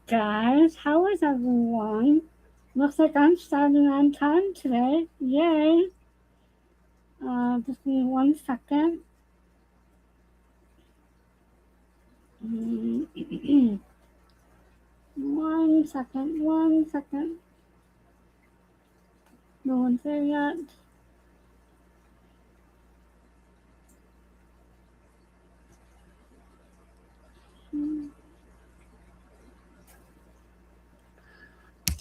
guys, how is everyone? Looks like I'm starting on time today. Yay! Just give me 1 second. One second, 1 second. No one's there yet.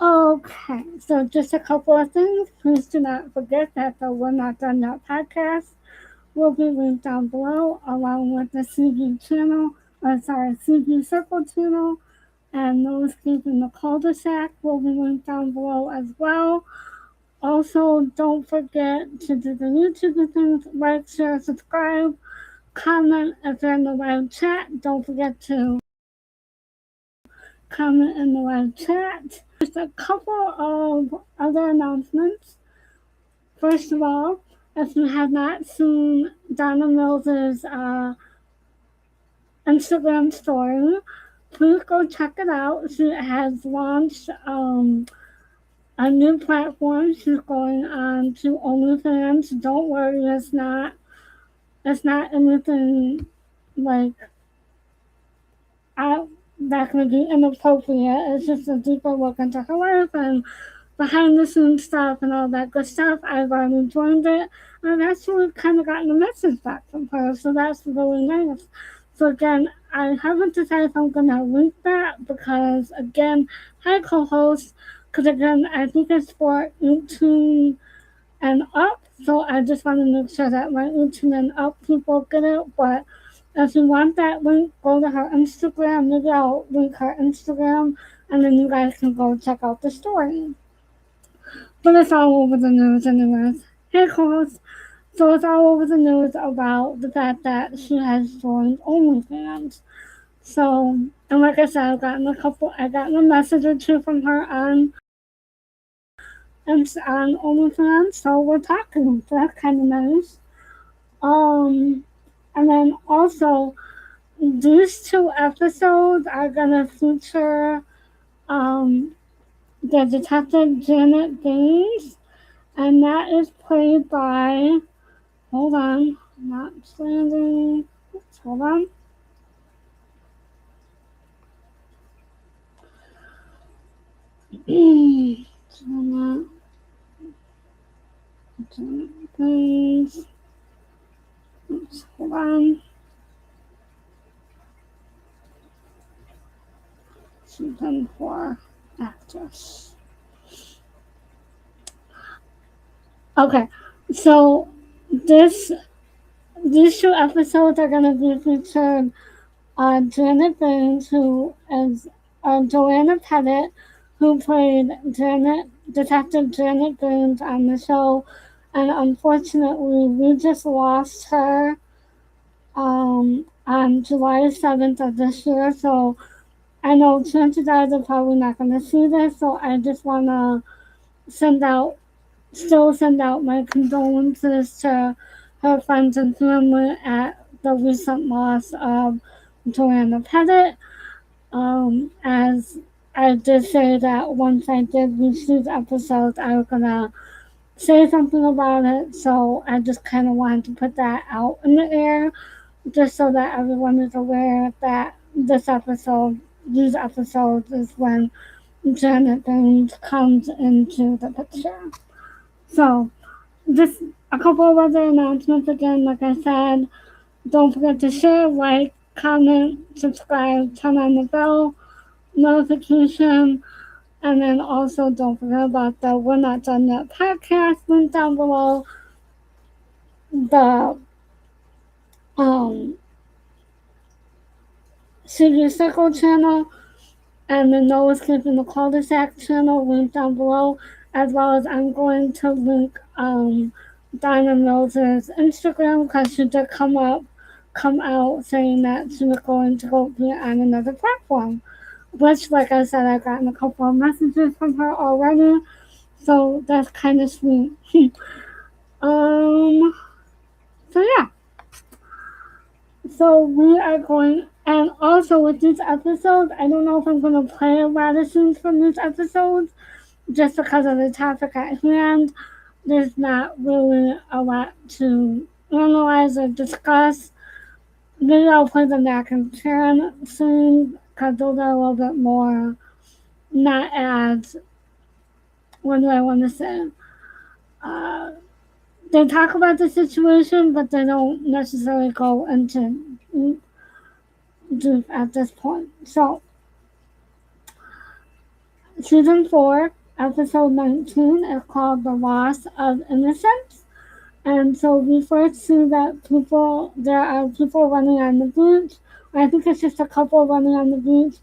Okay, so just a couple of things. Please do not forget that the We're Not Done Yet podcast will be linked down below, along with the Ciji channel, Ciji Circle channel, and those keeping the cul-de-sac will be linked down below as well. Also, don't forget to do the YouTube things, like, share, subscribe, comment if you're in the live chat. Don't forget to comment in the live chat. Just a couple of other announcements. First of all, if you have not seen Donnamills' Instagram story, please go check it out. She has launched a new platform. She's going on to OnlyFans. Don't worry, it's not anything like that can be inappropriate. It's just a deeper look into her life and behind the scenes stuff and all that good stuff. I've already joined it, and I've actually kind of gotten a message back from her, so that's really nice. So again, I haven't decided if I'm gonna link that because again, hi co-host, because again, I think it's for 18 and up, so I just want to make sure that my 18 and up people get it. But if you want that link, go to her Instagram. Maybe I'll link her Instagram, and then you guys can go check out the story. But it's all over the news anyways. Hey, co-host. So it's all over the news about the fact that she has joined OnlyFans. So, and like I said, I got a message or two from her on OnlyFans, so we're talking. So that's kind of nice. Um, and then also, these two episodes are gonna feature um the detective Janet Gaines, and that is played by. Hold on, knotslanding. Hold on. Janet Gaines. Hold on. Season 4 actress. Okay, so this these two episodes are gonna be featured Janet Gaines, who is Joanna Pettit, who played Detective Janet Gaines on the show, and unfortunately, we just lost her on July 7th of this year. So I know chances are they're probably not going to see this. So I just want to send out, send out my condolences to her friends and family at the recent loss of Joanna Pettit. As I did say that once I did reach these episodes, I was gonna say something about it. So I just kind of wanted to put that out in the air, just so that everyone is aware that these episodes, is when Janet Gaines comes into the picture. So just a couple of other announcements again. Like I said, don't forget to share, like, comment, subscribe, turn on the bell notification, and then also don't forget about the We're Not Done Yet podcast link down below. The Ciji Circle channel and the No Escaping the Cul-de-Sac channel link down below, as well as I'm going to link Dinah Mills's Instagram because she did come out saying that she was going to go be on another platform. Which, like I said, I've gotten a couple of messages from her already, so that's kind of sweet. um, so yeah. So we are going. And also with these episodes, I don't know if I'm going to play a lot of scenes from these episodes just because of the topic at hand. There's not really a lot to analyze or discuss. Maybe I'll play the Mack and Karen scene because those are a little bit more not as, what do I want to say? Uh, they talk about the situation, but they don't necessarily go into deep at this point. So, season 4, episode 19 is called The Loss of Innocence. And so we first see that there are people running on the beach. I think it's just a couple running on the beach,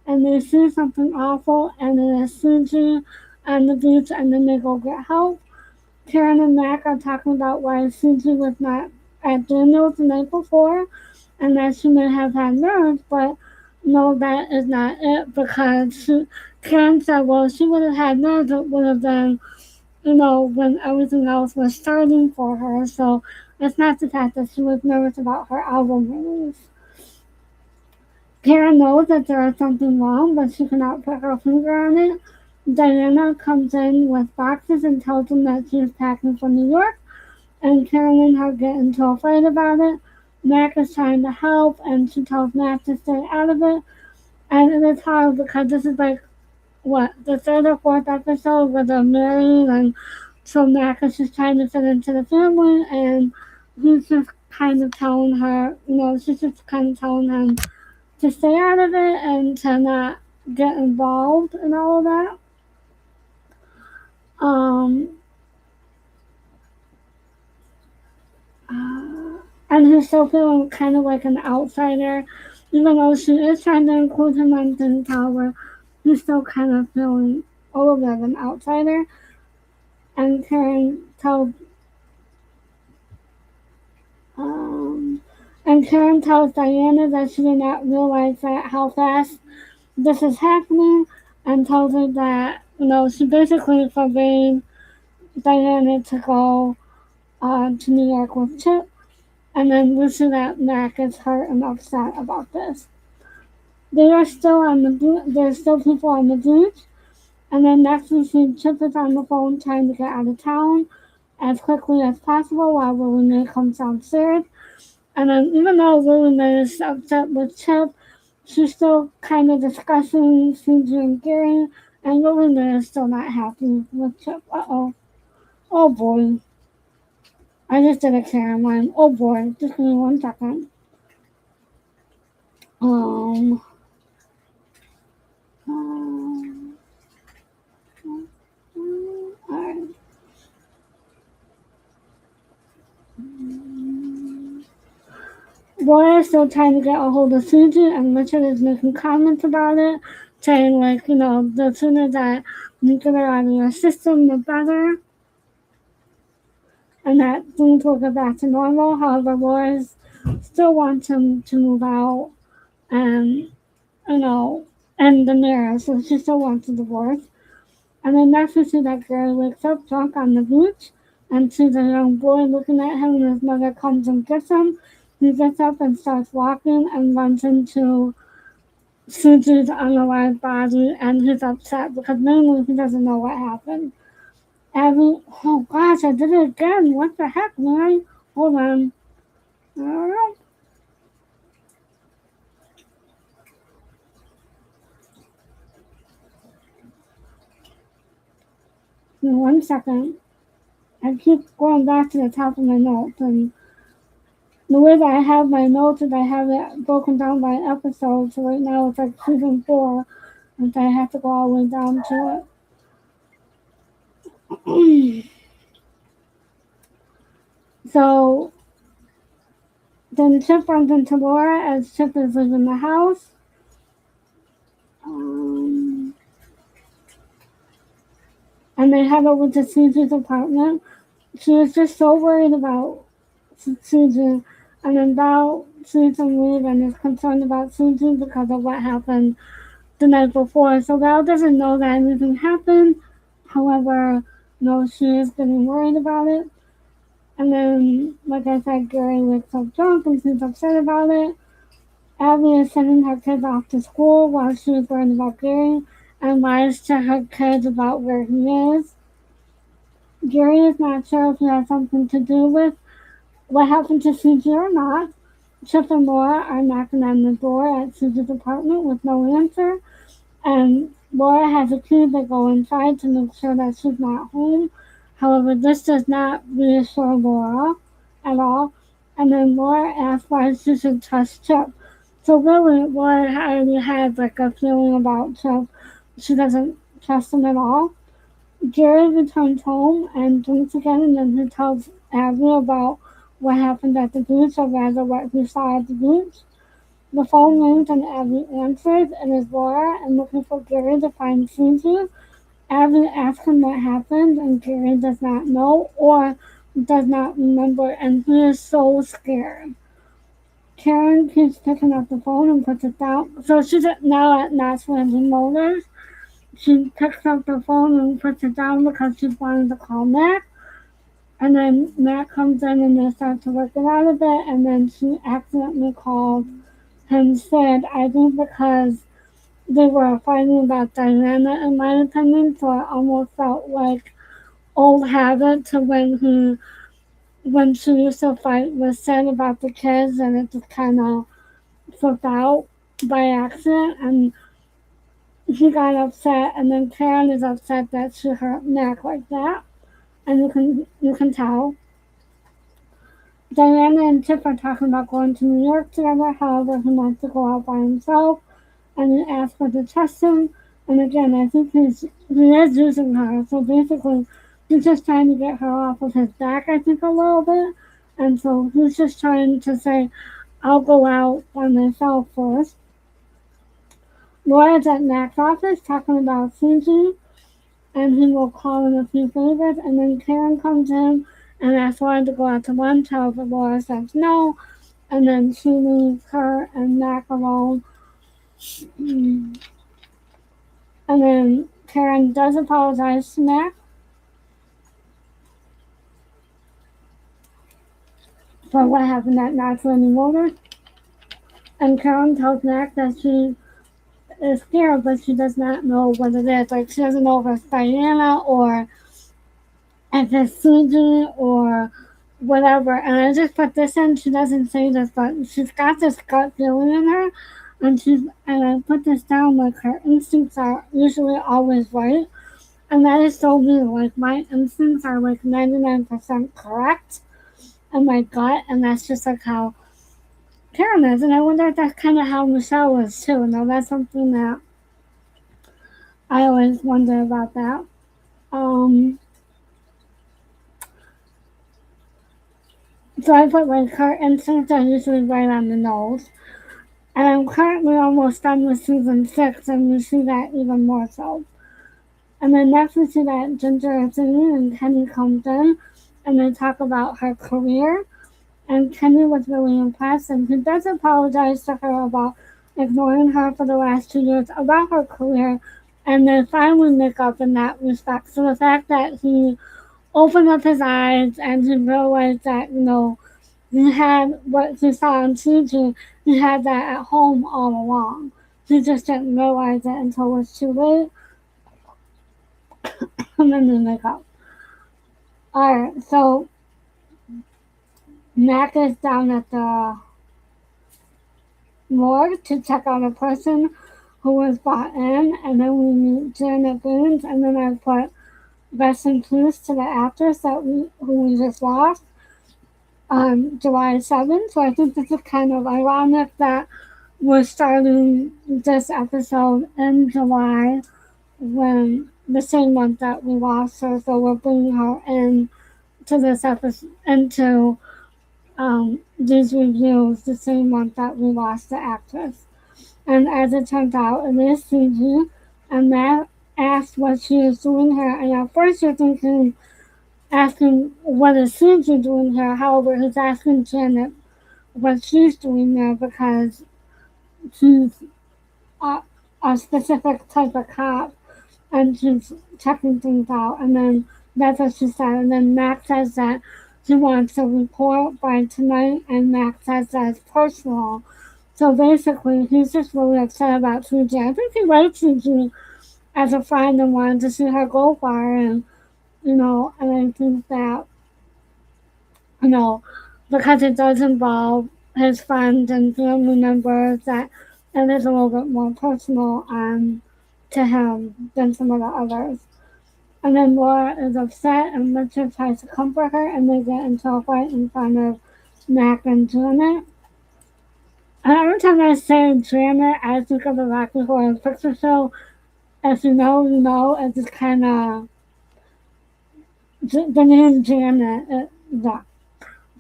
and they see something awful, and it is Ciji on the beach, and then they go get help. Karen and Mack are talking about why Ciji was not at Daniel's the night before, and that she may have had nerves, but no, that is not it, because Karen said, well, she would have had nerves, it would have been, when everything else was starting for her. So it's not the fact that she was nervous about her album release. Karen knows that there is something wrong, but she cannot put her finger on it. Diana comes in with boxes and tells them that she is packing for New York, and Karen and her get into a fight about it. Mac is trying to help, and she tells Mac to stay out of it. And it is hard because this is like, what, the third or fourth episode where they're married, and so Mac is just trying to fit into the family, and he's just kind of telling her, she's just kind of telling him to stay out of it and to not get involved in all of that. Um, and he's still feeling kind of like an outsider, even though she is trying to include him on the tower. He's still kind of feeling a little bit of an outsider. And um, Karen tells Diana that she did not realize that how fast this is happening, and tells her that she basically forbade Diana to go to New York with Chip. And then we see that Mac is hurt and upset about this. They are still on the there's still people on the beach, and then next we see Chip is on the phone trying to get out of town as quickly as possible while Willie Mae comes downstairs. And then even though Willie Mae is upset with Chip, she's still kind of discussing Ciji and Gary, and Willie Mae is still not happy with Chip. Uh-oh. Oh boy. I just did a Karen line. Oh boy. Just give me 1 second. Um... Alright. Boy is still trying to get a hold of Ciji, and Richard is making comments about it, saying, like, the sooner that you get her out of your system, the better, and that things will get back to normal. However, Boris still wants him to move out, and, and the mirror, so she still wants a divorce. And then next we see that Gary wakes up drunk on the beach and sees a young boy looking at him, and his mother comes and gets him. He gets up and starts walking and runs into Ciji's unalive body, and he's upset because mainly he doesn't know what happened. Abby, oh gosh, I did it again. What the heck, man? Hold on. Alright. In 1 second. I keep going back to the top of my notes, and the way that I have my notes is I have it broken down by episode, so right now it's like season 4, and I have to go all the way down to it. So then Chip runs into Laura as Chip is leaving the house. And they head over to Ciji's apartment. She was just so worried about Ciji, and then Val sees him leave and is concerned about Ciji because of what happened the night before. So Val doesn't know that anything happened. However, she is getting worried about it. And then, like I said, Gary wakes up drunk and she's upset about it. Abby is sending her kids off to school while she is worried about Gary and lies to her kids about where he is. Gary is not sure if he has something to do with what happened to Ciji or not. Chip and Laura are knocking on the door at Ciji's apartment with no answer, and Laura has a key to go inside to make sure that she's not home. However, this does not reassure Laura at all. And then Laura asks why she should trust Chip. So really, Laura already had like a feeling about Chip. She doesn't trust him at all. Gary returns home and drinks again, and then he tells Abby about what happened at the beach, or rather what he saw at the beach. The phone rings and Abby answers. It is Laura and looking for Gary to find Ciji. Abby asks him what happened, and Gary does not know or does not remember, and he is so scared. Karen keeps picking up the phone and puts it down. So she's now at knotslanding Motors. She picks up the phone and puts it down because she's wanting to call Mac. And then Mac comes in and they start to work it out a bit, and then she accidentally calls him Sid, I think because they were fighting about Diana, in my opinion, so it almost felt like old habit to when she used to fight with Sid about the kids, and it just kind of flipped out by accident, and he got upset, and then Karen is upset that she hurt Mac like that, and you can tell. Diana and Chip are talking about going to New York together, however, he wants to go out by himself, and then asks her to trust him. And again, I think he is using her. So basically, he's just trying to get her off of his back, I think, a little bit. And so he's just trying to say, I'll go out by myself first. Laura's at Mac's office talking about Ciji, and he will call in a few favors. And then Karen comes in and asks Laura to go out to lunch. However, Laura says no. And then she leaves her and Mac alone. And then Karen does apologize to Mac for what happened at knotslanding Motors. And Karen tells Mac that she is scared, but she does not know what it is. Like, she doesn't know if it's Diana or if it's Ciji or whatever. And I just put this in. She doesn't say this, but she's got this gut feeling in her. And I put this down, like, her instincts are usually always right. And that is so me. Like, my instincts are like 99% correct in my gut, and that's just like how Karen is. And I wonder if that's kind of how Michelle is too. Now, that's something that I always wonder about that. So I put like her instincts are usually right on the nose. And I'm currently almost done with season 6, and we see that even more so. And then next we see that Ginger is singing, and Kenny comes in, and they talk about her career. And Kenny was really impressed, and he does apologize to her about ignoring her for the last 2 years about her career, and they finally make up in that respect. So the fact that he opened up his eyes and he realized that, he had what he saw on TV, he had that at home all along. He just didn't realize it until it was too late, and then they make up. Alright, so Mac is down at the morgue to check out a person who was brought in, and then we meet Janet Boone, and then I put rest in peace to the actress who we just lost on July 7th. So I think this is kind of ironic that we're starting this episode in July when the same month that we lost her. So we're bringing her in to this episode, into these reviews the same month that we lost the actress. And as it turns out, it is Ciji, and Matt asked what she is doing here. And at first you're thinking, asking what is Ciji doing here. However, he's asking Janet what she's doing there because she's a specific type of cop, and she's checking things out. And then that's what she said. And then Mac says that she wants a report by tonight, and Mac says that it's personal. So basically, he's just really upset about Ciji. I think he likes Ciji as a friend and wanted to see her go far, and and I think that you know because it does involve his friends and family members, that it is a little bit more personal to him than some of the others. And then Laura is upset, and Richard tries to comfort her, and they get into a fight in front of Mac and Janet. And every time I say Janet, I think of the Rocky Horror Picture Show. As you know, it's just kind of the name Janet. Yeah.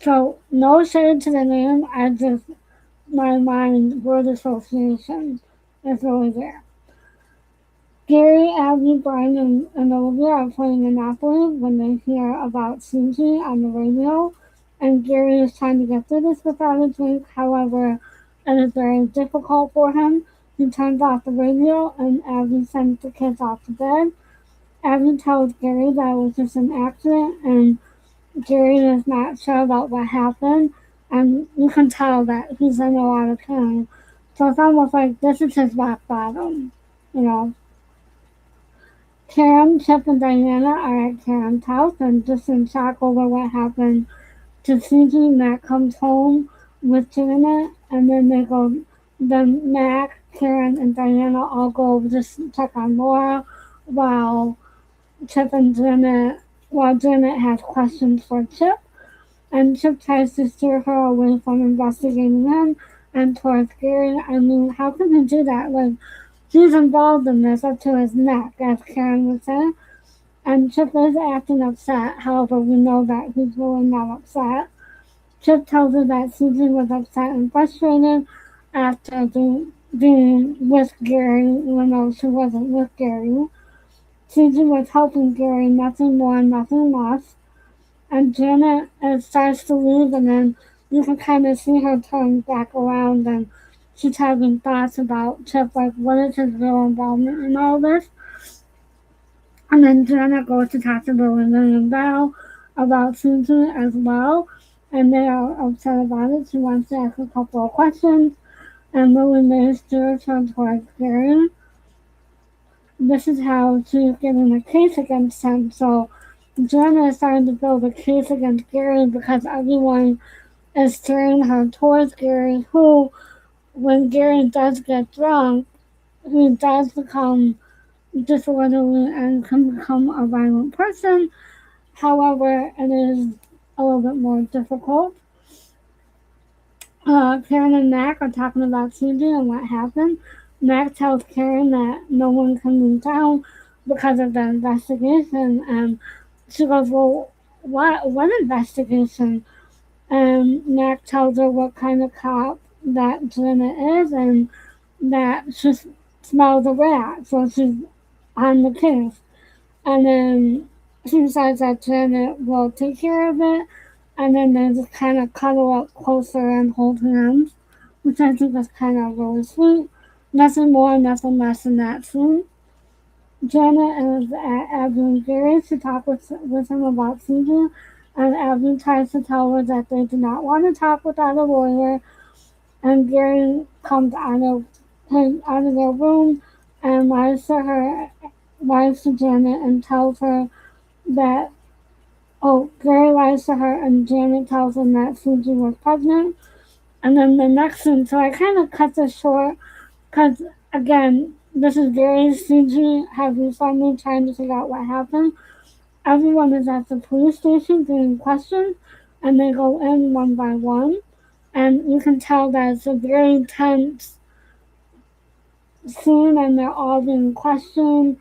So no shade to the name. I just my mind word association is really there. Gary, Abby, Brian, and Olivia are playing Monopoly when they hear about Ciji on the radio, and Gary is trying to get through this without a drink. However, it is very difficult for him. He turns off the radio, and Abby sends the kids off to bed. Abby tells Gary that it was just an accident, and Gary is not sure about what happened, and you can tell that he's in a lot of pain. So it's almost like this is his rock bottom, you know. Karen, Chip, and Diana are at Karen's house and just in shock over what happened to Ciji. Matt comes home with Janet, and then then Mac, Karen, and Diana all go just check on Laura while Chip and Janet, while Janet has questions for Chip. And Chip tries to steer her away from investigating him and towards Gary. I mean, how can he do that? Like, he's involved in this up to his neck, as Karen would say. And Chip is acting upset. However, we know that he's really not upset. Chip tells her that Susie was upset and frustrated after being with Gary, even though she wasn't with Gary. Susie was helping Gary, nothing more, nothing less. And Janet starts to leave, and then you can kind of see her turn back around, and she's having thoughts about Chip, like what is his real involvement in all this. And then Janet goes to talk to Lily and Val about Susan as well, and they are upset about it. She wants to ask a couple of questions, and Lily May steers her towards Gary. This is how she's getting a case against him. So Janet is starting to build a case against Gary because everyone is steering her towards Gary, who, when Gary does get drunk, he does become disorderly and can become a violent person. However, it is a little bit more difficult. Karen and Mac are talking about Ciji and what happened. Mac tells Karen that no one can leave town because of the investigation, and she goes, "Well, what investigation?" And Mac tells her what kind of cop that Janet is, and that she smells a rat, so she's on the case. And then she decides that Janet will take care of it, and then they just kind of cuddle up closer and hold hands, which I think is kind of really sweet. Nothing more, nothing less than that sweet. Janet is at Abby and Gary to talk with him about Ciji, and Abby tries to tell her that they do not want to talk without a lawyer, and Gary comes out of their room and lies to Janet and tells her that Gary lies to her, and Janet tells him that Ciji was pregnant. And then the next scene, so I kind of cut this short because, again, this is Gary's Ciji having fun trying to figure out what happened. Everyone is at the police station being questioned, and they go in one by one. And you can tell that it's a very tense scene, and they're all being questioned.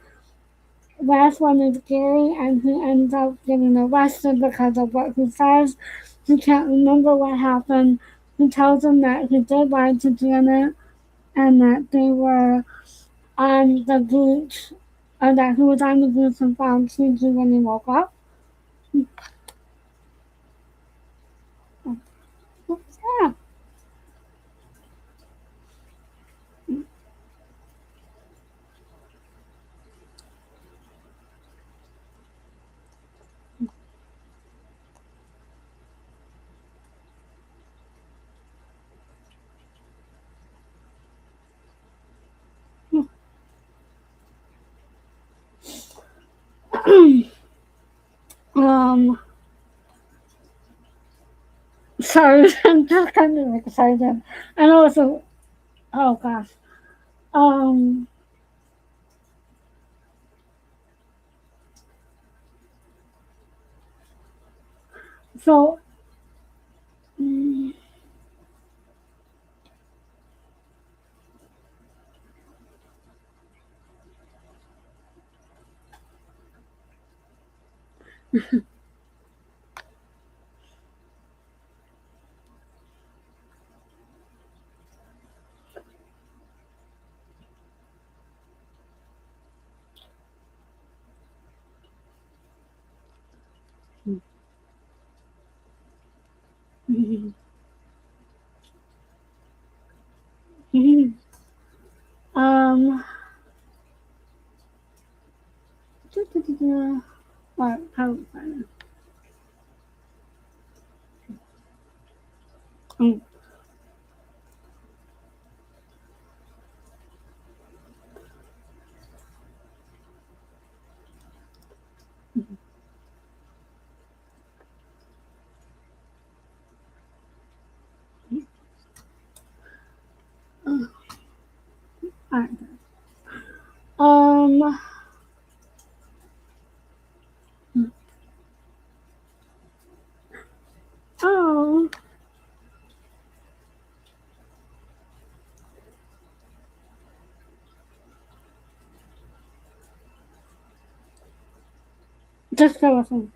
Last one is Gary, and he ends up getting arrested because of what he says. He can't remember what happened. He tells him that he did lie to Janet and that they were on the beach, or that he was on the beach and found Ciji when he woke up. Yeah. um, sorry, I'm just kind of excited. I know it's a, oh gosh. Um, so, mm, um, what, how, um, alright. Um, oh, just go with him.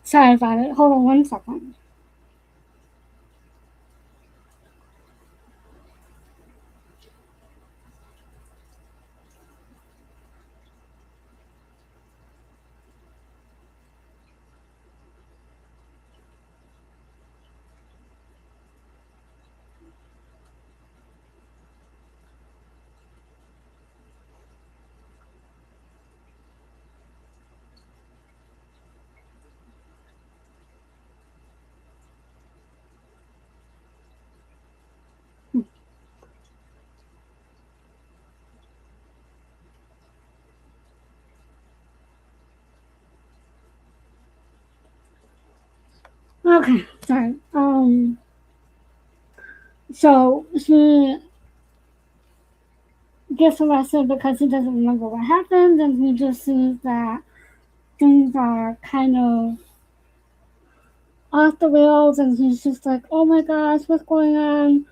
Sorry about it. Hold on 1 second. Okay, sorry. So he gets arrested because he doesn't remember what happened, and he just sees that things are kind of off the rails, and he's just like, "Oh my gosh, what's going on?"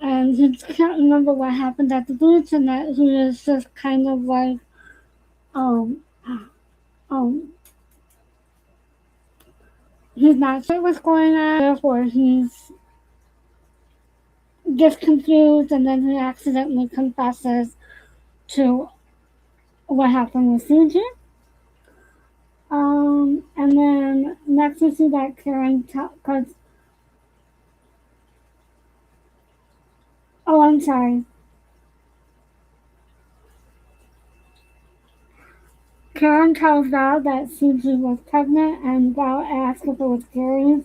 And he can't remember what happened at the beach, and that he is just kind of like, um, um, he's not sure what's going on, therefore he's gets confused, and then he accidentally confesses to what happened with Ciji. And then next we see that Karen, cause, oh, I'm sorry. Karen tells Val that Ciji was pregnant, and Val asks if it was Gary's,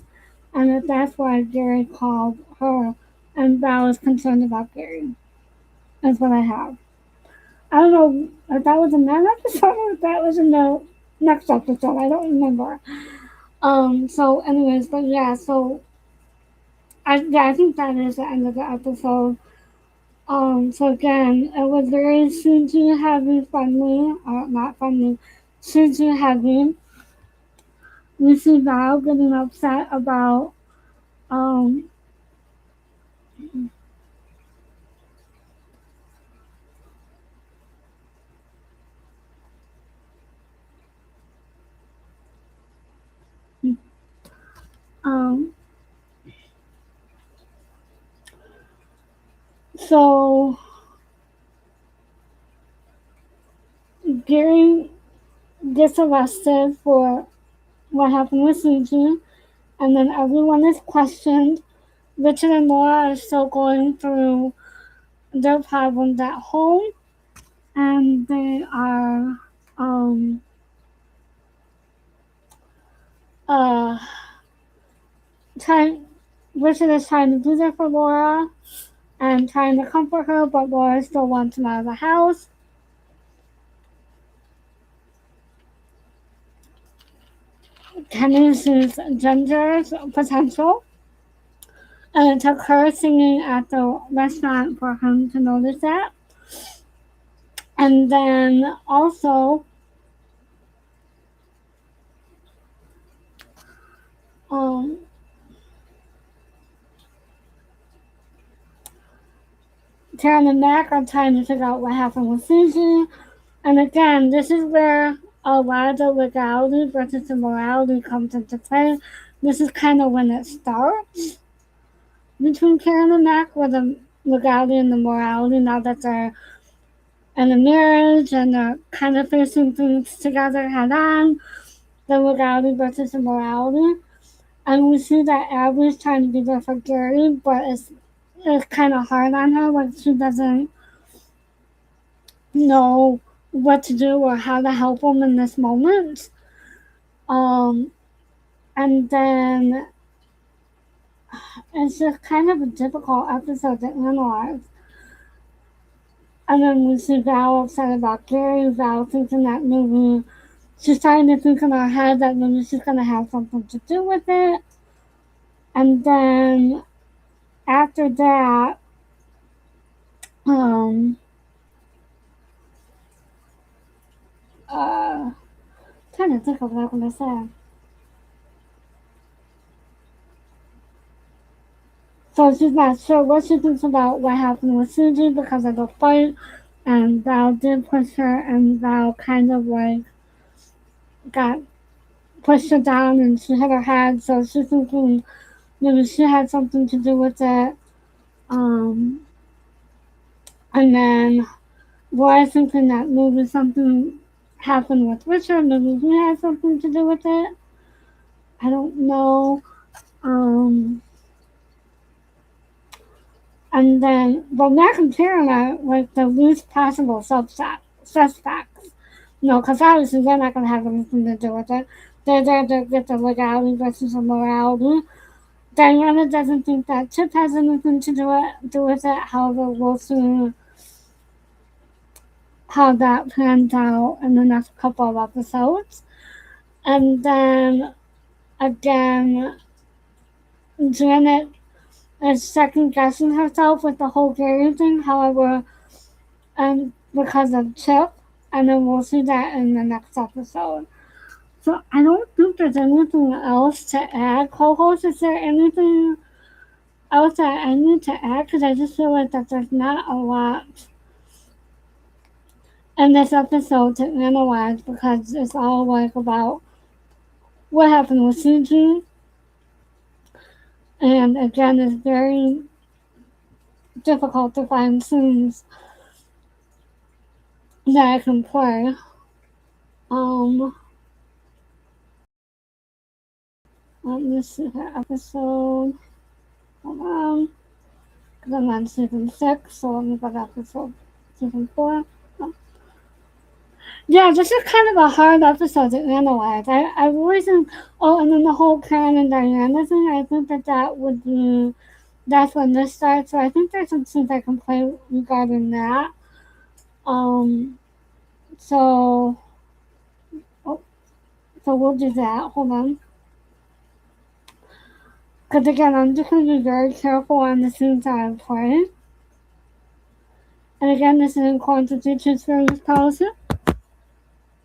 and if that's why Gary called her, and Val is concerned about Gary. That's what I have. I don't know if that was in that episode or if that was in the next episode. I don't remember. So anyways, but yeah, so I think that is the end of the episode. So again, it was very Ciji heavy friendly, or not friendly, Ciji heavy. We see Val getting upset about um um so Gary gets arrested for what happened with Ciji, and then everyone is questioned. Richard and Laura are still going through their problems at home, and they are um uh trying. Richard is trying to do that for Laura and trying to comfort her, but Laura still wants him out of the house. Kenny sees Ginger's potential, and it took her singing at the restaurant for him to notice that. And then also, um, Karen and Mack are trying to figure out what happened with Susie. And again, this is where a lot of the legality versus the morality comes into play. This is kind of when it starts between Karen and Mack, with the legality and the morality, now that they're in a marriage and they're kind of facing things together head on, the legality versus the morality. And we see that Abby's trying to be there for Gary, but it's kind of hard on her, like she doesn't know what to do or how to help him in this moment. Um, and then it's just kind of a difficult episode to analyze. And then we see Val upset about Gary, Val thinking that maybe she's trying to think in her head that maybe she's going to have something to do with it. And then after that, um, uh, trying to think of what I'm going to say. So she's not sure what she thinks about what happened with Ciji because of the fight, and Val did push her, and Val kind of like got pushed her down, and she hit her head. So she's thinking maybe she had something to do with it. Um, and then Laura's thinking that maybe something happened with Richard, maybe he had something to do with it. I don't know. Um, And then, well, Mack and Karen are like the least possible suspects. No, because obviously they're not going to have anything to do with it. They're there to get the legality versus the morality. Diana doesn't think that Chip has anything to do with it. However, we'll see how that pans out in the next couple of episodes. And then again, Janet is second guessing herself with the whole Gary thing. However, because of Chip, and then we'll see that in the next episode. So I don't think there's anything else to add. Co-host, is there anything else that I need to add? Because I just feel like that there's not a lot in this episode to analyze because it's all like about what happened with Ciji. And again, it's very difficult to find scenes that I can play. Let me see her episode. Hold on. Because I'm on season 6, so let me go to episode season 4. Oh. Yeah, this is kind of a hard episode to analyze. I really think, oh, and then the whole Karen and Diana thing, I think that would be, that's when this starts. So I think there's some things I can play regarding that. So, oh, so we'll do that. Hold on. Because again, I'm just going to be very careful on the scenes I play. And again, this is in accordance with the transference policy.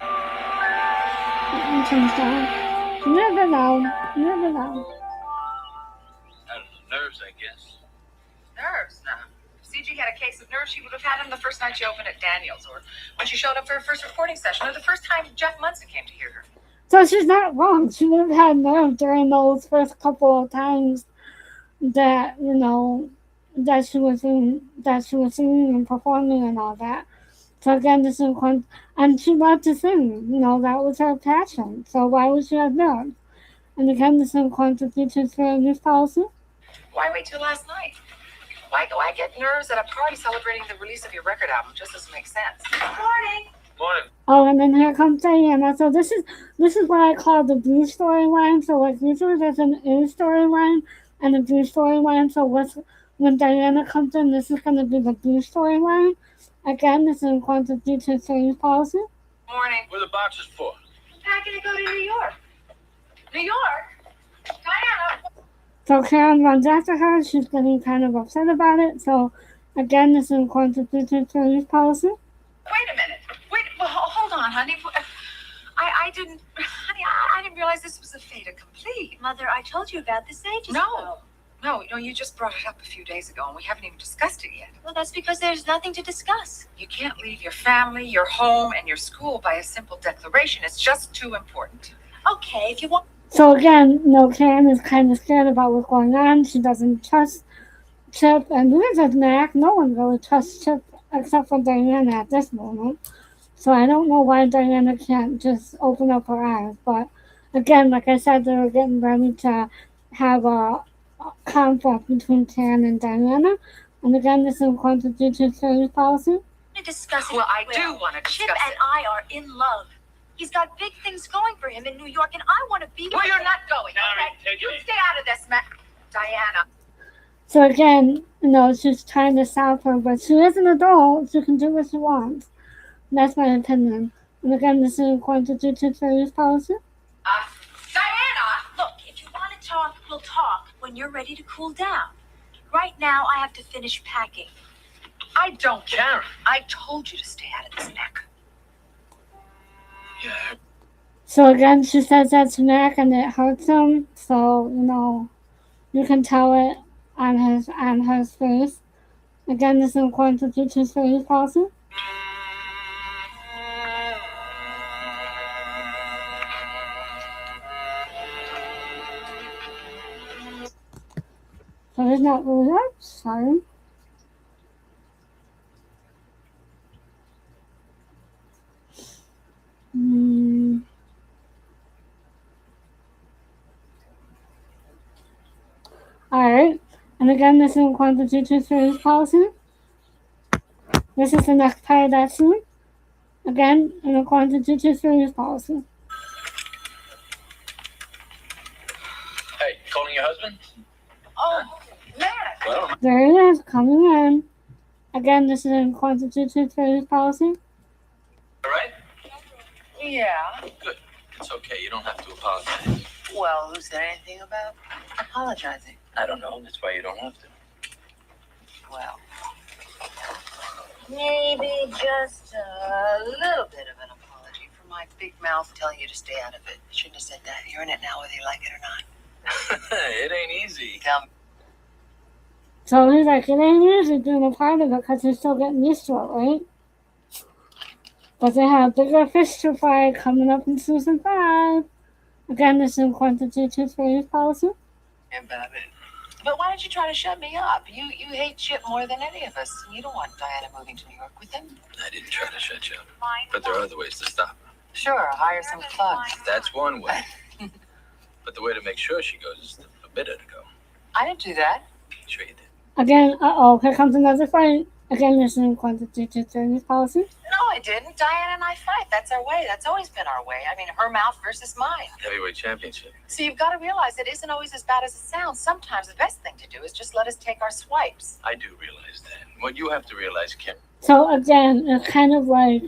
Let me change that. Never loud. Never loud. Nerves, I guess. Nerves? No. If Ciji had a case of nerves, she would have had him the first night she opened at Daniel's, or when she showed up for her first recording session, or the first time Jeff Munson came to hear her. So she's not wrong. She would have had nerves during those first couple of times that, you know, that she was singing and performing and all that. So again, this is one, and she loved to sing. You know, that was her passion. So why would she have nerves? And again, this is in accordance with the transference policy. Why wait till last night? Why get nerves at a party celebrating the release of your record album? Just doesn't make sense. Morning. Morning. Oh, and then here comes Diana. So this is what I call the B storyline. So like usually there's an A storyline and a B storyline. So when Diana comes in, this is going to be the B storyline. Again, this is in accordance with the transference policy. Morning. What are the boxes for? I'm packing to go to New York. New York? Diana. So Karen runs after her. She's getting kind of upset about it. So again, this is in accordance with the transference policy. Wait a minute. Well, hold on, honey. I didn't realize this was a fait accompli. Mother, I told you about this ages ago. No, you just brought it up a few days ago, and we haven't even discussed it yet. Well, that's because there's nothing to discuss. You can't leave your family, your home, and your school by a simple declaration. It's just too important. Okay, if you want. So again, you know, Karen is kind of scared about what's going on. She doesn't trust Chip, and neither does Mac. No one really trusts Chip except for Diana at this moment. So I don't know why Diana can't just open up her eyes. But again, like I said, they were getting ready to have a conflict between Karen and Diana. And again, this is in accordance with the transference policy. To discuss it. Well, I do want to Chip discuss and it. I are in love. He's got big things going for him in New York, and I want to be Well, with you're him. not going, Sorry, okay? take it You easy. stay out of this, Diana. So again, you know, she's trying to stop her, but she is an adult. She can do what she wants. That's my opinion. And again, this is in accordance with the transference policy. Diana! Look, if you want to talk, we'll talk when you're ready to cool down. Right now, I have to finish packing. I don't care. Karen. I told you to stay out of this, Mac. Yeah. So again, she says that to Mac, and it hurts him. So you know, you can tell it on his face. Again, this is in accordance with the transference policy. So it's not really that. Sorry. Alright. And again, this is in accordance with the transference policy. This is the next part of that scene. Again, in accordance with the transference policy. Hey, calling your husband? Oh, Mac. Well, There it is, coming in. Again, this is in accordance with the transference policy. all right? Yeah. Good. It's okay. You don't have to apologize. Well, who said anything about apologizing? I don't know. That's why you don't have to. Well, maybe just a little bit of an apology for my big mouth telling you to stay out of it. I shouldn't have said that. You're in it now, whether you like it or not. It ain't easy. Tell me. So he's like, it ain't easy doing a part of it because he's still getting used to it, right? But they have bigger fish to fry coming up in season 5. Again, this is in accordance with the transference policy. About it. But why don't you try to shut me up? You hate Chip more than any of us. You don't want Diana moving to New York with him. I didn't try to shut you up. But there are other ways to stop her. Sure, hire some thugs. That's one way. But the way to make sure she goes is to forbid her to go. I didn't do that. Sure you did. Again, here comes another fight. Again, this is quantity to service policy. No, I didn't. Diana and I fight. That's our way. That's always been our way. I mean, her mouth versus mine. Heavyweight championship. So you've got to realize it isn't always as bad as it sounds. Sometimes the best thing to do is just let us take our swipes. I do realize that. What you have to realize, Kim. So again, it's kind of like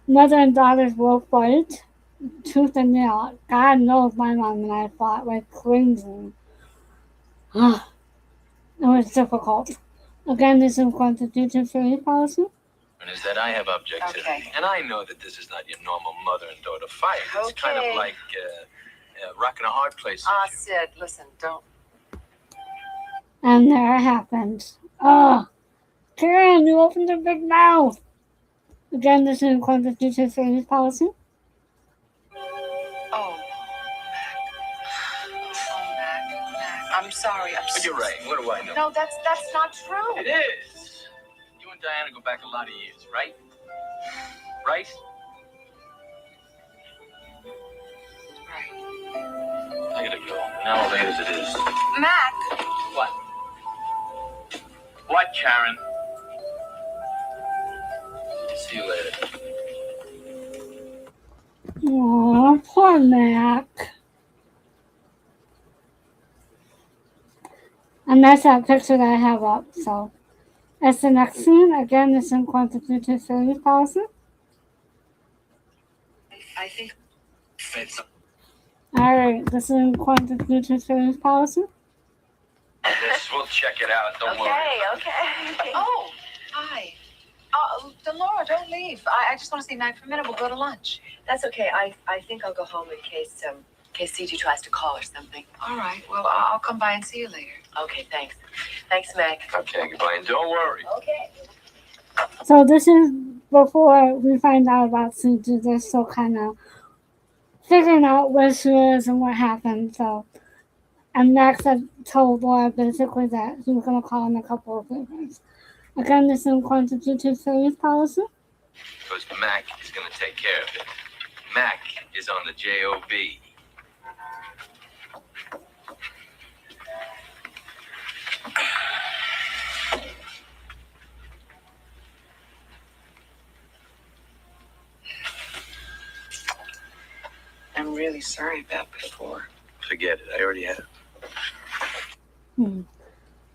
mother and daughters will fight, tooth and nail. God knows my mom and I fought like crazy. It was difficult. Again, this is quantity to service policy. And is that I have objectivity. Okay. And I know that this is not your normal mother and daughter fight. It's kind of Okay. like a rock and a hard place issue. Sid, listen, don't. And there it happened. Karen, you opened your big mouth. Again, this is quantity to service policy. Oh, Mac. I'm sorry. But you're right. What do I know? No, that's not true. It is. You and Diana go back a lot of years, right? Right? Right. I gotta go. Now late as it is. Mac. What? What, Karen? See you later. Aw, poor Mac. And that's that picture that I have up, so. That's the next scene. Again, this is quantity to service policy. I think. It's, Alright, this is quantity to service policy. we'll check it out. Don't worry. Okay. Oh, hi. Delora, don't leave. I just want to see Mac for a minute. We'll go to lunch. That's okay. I think I'll go home in case Ciji tries to call or something. All right. Well, I'll come by and see you later. Okay, thanks. Thanks, Mac. Okay, goodbye. And don't worry. Okay. So this is before we find out about Ciji. They're still kind of figuring out where she is and what happened. So, and Max had told Laura basically that he was going to call in a couple of favors. Again, this is quantity to service policy. Because Mac is going to take care of it. Mac is on the job. I'm really sorry about before. Forget it. I already have.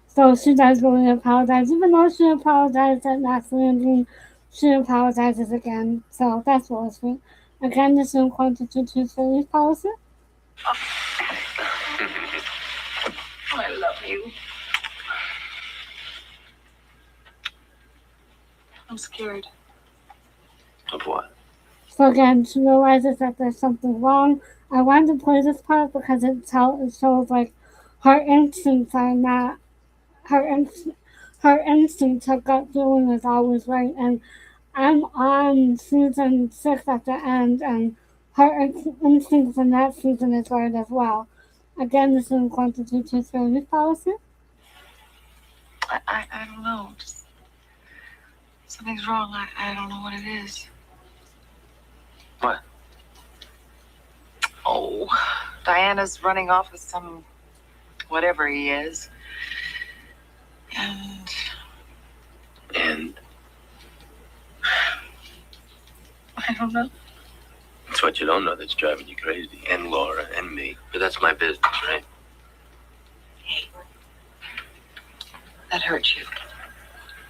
So she does really apologize. Even though she apologized at knotslanding, she apologizes again. So that's really sweet. Again, this is quantity to service policy. I love you. I'm scared. Of what? So again, she realizes that there's something wrong. I wanted to play this part because it shows like her instincts are not her instincts, her gut feeling is always right. And I'm on season 6 at the end, and her instincts in that season is right as well. Again, this is quantity to service policy. I don't know. Just, something's wrong. I don't know what it is. What? Oh, Diana's running off with some whatever he is. And I don't know. It's what you don't know that's driving you crazy. And Laura and me. But that's my business, right? Hey, that hurt you.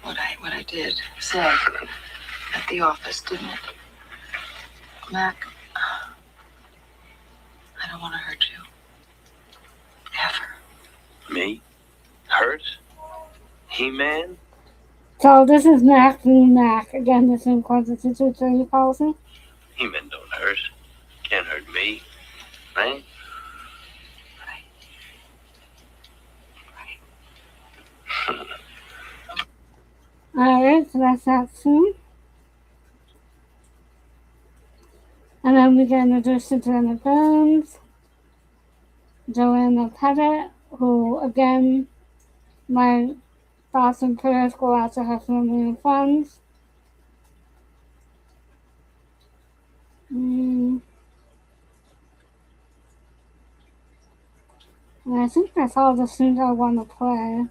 What I did say at the office, didn't it? Mac, I don't want to hurt you. Ever. Me? Hurt? He-Man? So this is Mac v. Mac. Again, this is quantity to service policy. He-Man don't hurt. Can't hurt me. Right? Alright, so that's that scene. And then we get introduced to Joanna Burns, Joanna Pettit, who, again, my thoughts and prayers go out to her family and friends. And I think that's all the scenes I want to play.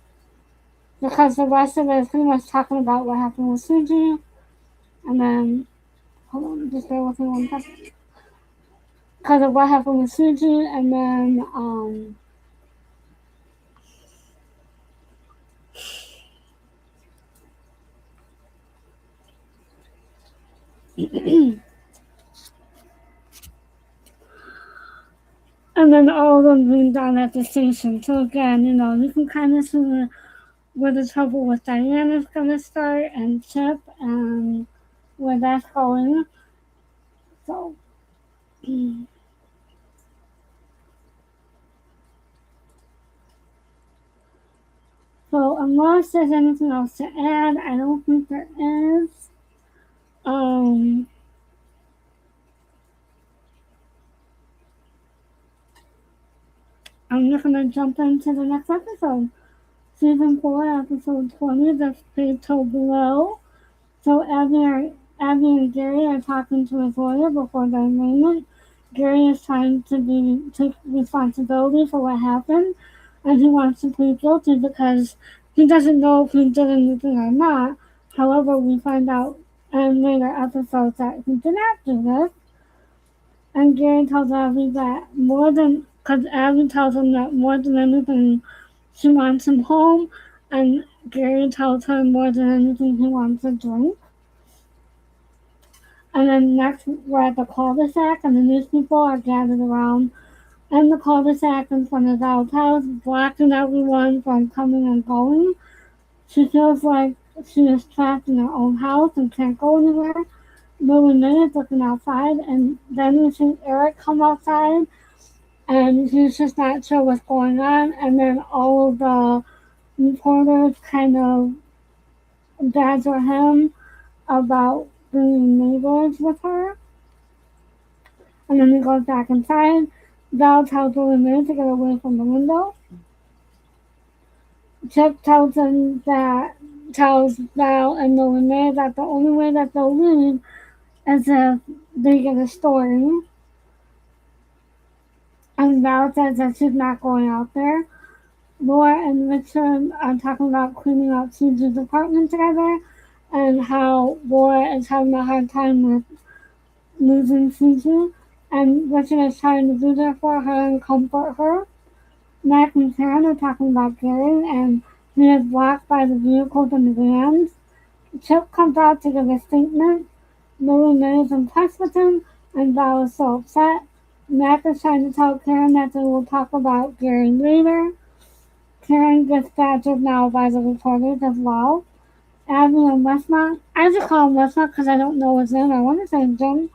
Because the rest of it is pretty much talking about what happened with Ciji. And then, hold on, just bear with me 1 second. Because of what happened with Ciji, and then, and then all of them being down at the station. So again, you can kind of see where the trouble with Diane is going to start, and Chip, and where that's going. So, unless there's anything else to add, I don't think there is. I'm just going to jump into the next episode. Season 4, episode 20, The Fatal Blow. So Abby and Gary are talking to his lawyer before the arraignment. Gary is trying to take responsibility for what happened, and he wants to plead guilty because he doesn't know if he did anything or not. However, we find out in later episodes that he did not do this. And Gary tells Abby that because Abby tells him that more than anything, she wants him home, and Gary tells her more than anything he wants a drink. And then next, we're at the cul-de-sac, and the news people are gathered around in the cul-de-sac in front of Val's house, blocking everyone from coming and going. She feels like she is trapped in her own house and can't go anywhere. Lily May is looking outside, and then we see Eric come outside, and he's just not sure what's going on. And then all of the reporters kind of badger him about being neighbors with her. And then he goes back inside. Val tells Lily May to get away from the window. Chip tells Val and Lily May that the only way that they'll leave is if they get a story. And Val says that she's not going out there. Laura and Richard are talking about cleaning out Ciji's apartment together, and how Laura is having a hard time with losing Ciji, and Richard is trying to be there for her and comfort her. Mack and Karen are talking about Gary, and he is blocked by the vehicles and the vans. Chip comes out to give a statement. Lily May is impressed with him, and Val is so upset. Mack is trying to tell Karen that they will talk about Gary later. Karen gets badgered now by the reporters as well. Abby and Westmont, I just call him Westmont because I don't know his name. I want to say Jim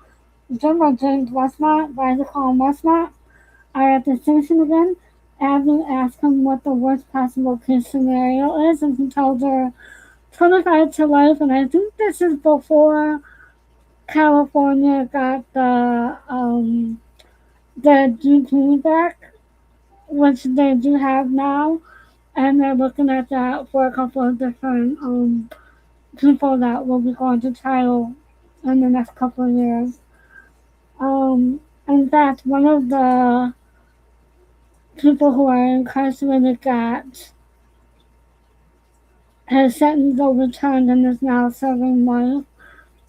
or James Westmont, but I just call him Westmont, are at the station again. Abby asks him what the worst possible case scenario is, and he tells her 25 to life, and I think this is before California got the GP back, which they do have now, and they're looking at that for a couple of different people that will be going to trial in the next couple of years. In fact, one of the people who are incarcerated got his sentence overturned and is now serving life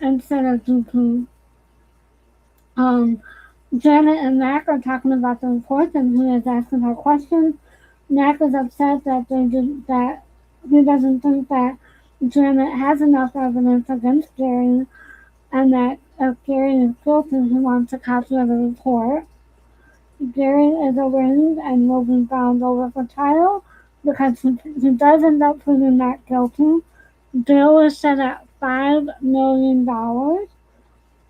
instead of GP. Janet and Mack are talking about the report, and he is asking her questions. Mack is upset that he doesn't think that Janet has enough evidence against Gary, and that if Gary is guilty, he wants a copy of the report. Gary is arraigned and will be bound over for trial because he does end up pleading not guilty. Bail is set at $5 million.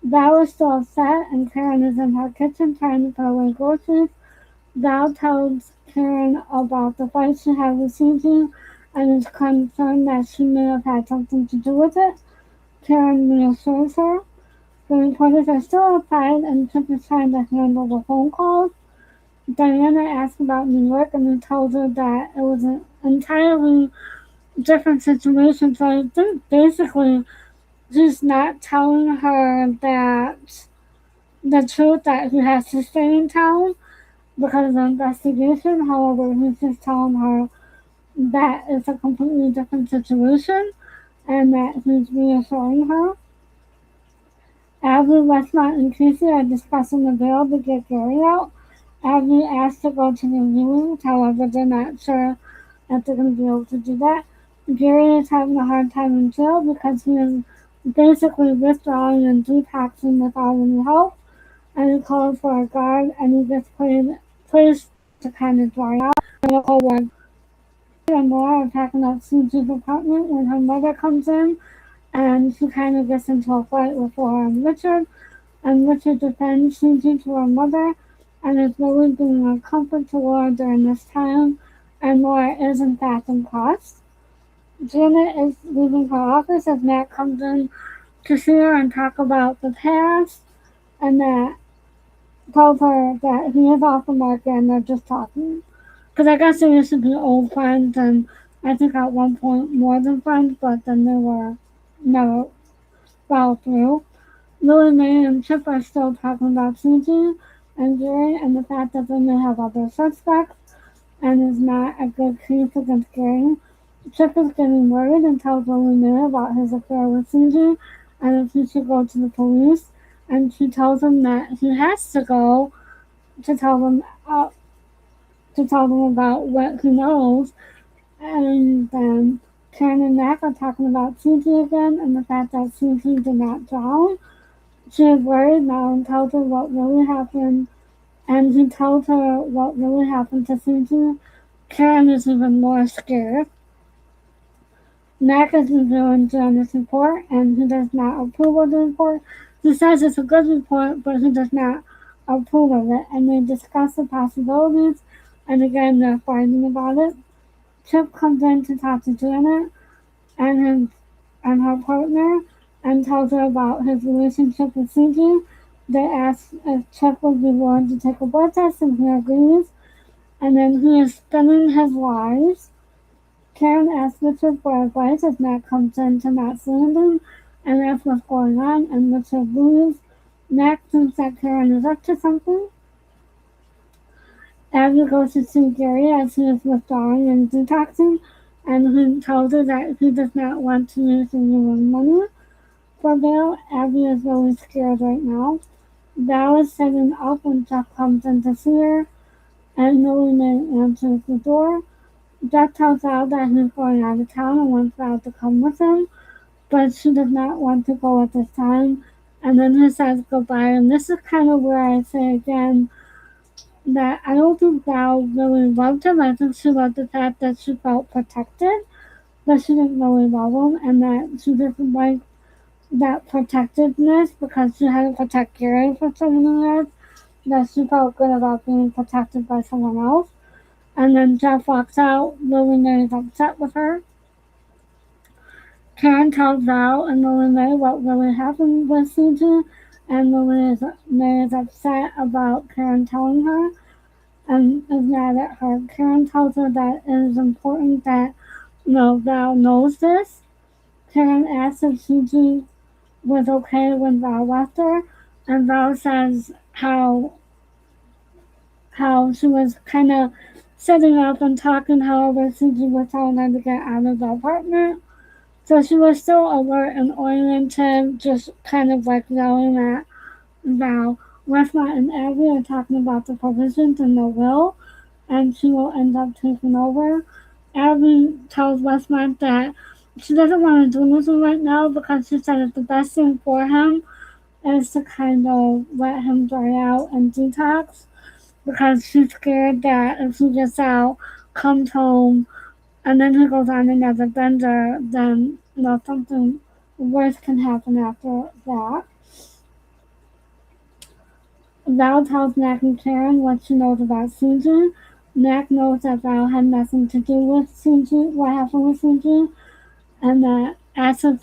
Val is still upset, and Karen is in her kitchen trying to put away groceries. Val tells Karen about the fight she had with Ciji and is concerned that she may have had something to do with it. Karen reassures her. The reporters are still outside, and Chip is trying to handle the phone calls. Diana asked about New York, and he told her that it was an entirely different situation. So I think basically he's not telling her that the truth that he has to stay in town because of the investigation. However, he's just telling her that it's a completely different situation and that he's reassuring her. Abby, Westmont, and Casey are discussing the bill to get Gary out. Abby asked to go to the viewings, however, they're not sure if they're going to be able to do that. Gary is having a hard time in jail because he is basically withdrawing and detoxing without any help, and he calls for a guard, and he gets placed to kind of dry out. And the whole ward and more are packing up Ciji's apartment when her mother comes in, and she kind of gets into a fight with Laura and Richard, and Richard defends Ciji to her mother, and is really being a comfort to Laura during this time, and Laura is in fact impressed. Janet is leaving her office as Matt comes in to see her and talk about the past, and Matt tells her that he is off the market and they're just talking. Because I guess they used to be old friends, and I think at one point more than friends, but then they were never followed through. Lily Mae and Chip are still talking about Ciji and Gary and the fact that they may have other suspects and is not a good case against Gary. Chip is getting worried and tells Lily Mae about his affair with Ciji and if he should go to the police. And she tells him that he has to go to tell them about what he knows. And then Karen and Mac are talking about Ciji again and the fact that Ciji did not drown. She is worried now and tells her what really happened, and he tells her what really happened to Ciji. Karen is even more scared. Mac is reviewing Janet's report, and he does not approve of the report. He says it's a good report, but he does not approve of it, and they discuss the possibilities, and again they're fighting about it. Chip comes in to talk to Janet and her partner, and tells her about his relationship with Ciji. They ask if Chip would be willing to take a blood test, and he agrees. And then he is spinning his lies. Karen asks Richard for advice as Matt comes in to knotslanding and asks what's going on, and Richard leaves. Matt thinks that Karen is up to something. Abby goes to see Gary as he is withdrawing and detoxing, and he tells her that he does not want to use any money for Val. Abby is really scared right now. Val is setting up when Jeff comes in to see her, and Lily Mae answers the door. Jeff tells Val that he's going out of town and wants Val to come with him, but she does not want to go at this time. And then he says goodbye, and this is kind of where I say again that I don't think Val really loved him. I think she loved the fact that she felt protected, but she didn't really love him, and that she didn't like that protectiveness because she had to protect Gary for so many years that she felt good about being protected by someone else. And then Jeff walks out. Lily Mae is upset with her. Karen tells Val and Lily Mae what really happened with Ciji, and Lily Mae is upset about Karen telling her and is mad at her. Karen tells her that it is important that Val knows this. Karen asks if Ciji was okay when Val left her, and Val says how she was kind of setting up and talking, however Ciji was telling her to get out of the apartment. So she was still alert and oriented, just kind of like yelling at Val. Westmont and Abby are talking about the provisions in the will, and she will end up taking over. Abby tells Westmont that she doesn't want to do anything right now because she said it's the best thing for him is to kind of let him dry out and detox because she's scared that if he gets out, comes home, and then he goes on another bender, then something worse can happen after that. Val tells Mack and Karen what she knows about Ciji. Mack knows that Val had nothing to do with Ciji, what happened with Ciji, and that asked if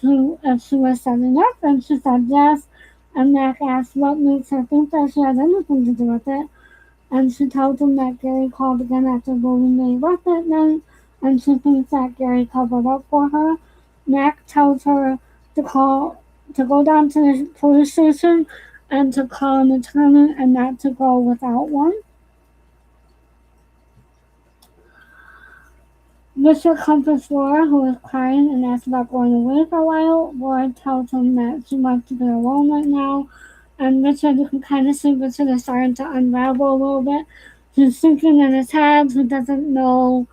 she was setting up, and she said yes. And Mack asked what makes her think that she has anything to do with it. and she tells him that Gary called again after Lily Mae left that night, and she thinks that Gary covered up for her. Mack tells her to go down to the police station and to call an attorney and not to go without one. Richard comforts Laura, who is crying and asks about going away for a while. Laura tells him that she wants to be alone right now, and Richard, you can kind of see Richard is starting to unravel a little bit. He's thinking in his head. He doesn't know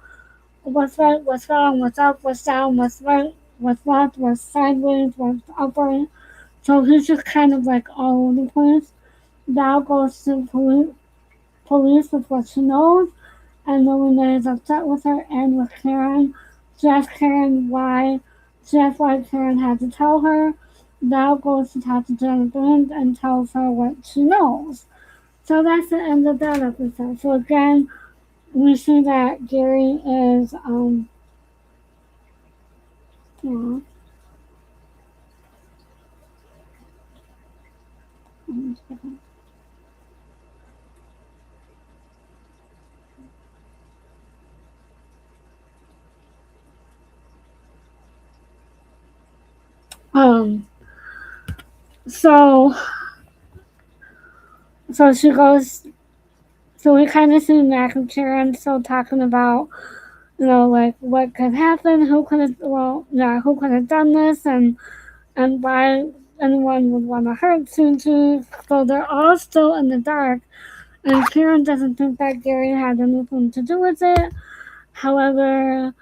what's right, what's wrong, what's up, what's down, what's right, what's left, what's sideways, what's upward. So he's just kind of like all over the place. Val goes to police with what she knows, and Lily is upset with her and with Karen. She asks why Karen had to tell her. Val goes to talk to Janet Bond and tells her what she knows. So that's the end of that episode. So again, we see that Gary is yeah. Um so she goes, so we kind of see Mack and Karen still talking about, like what could happen, who could have done this, and why anyone would want to hurt Ciji. So they're all still in the dark, and Karen doesn't think that Gary had anything to do with it. However,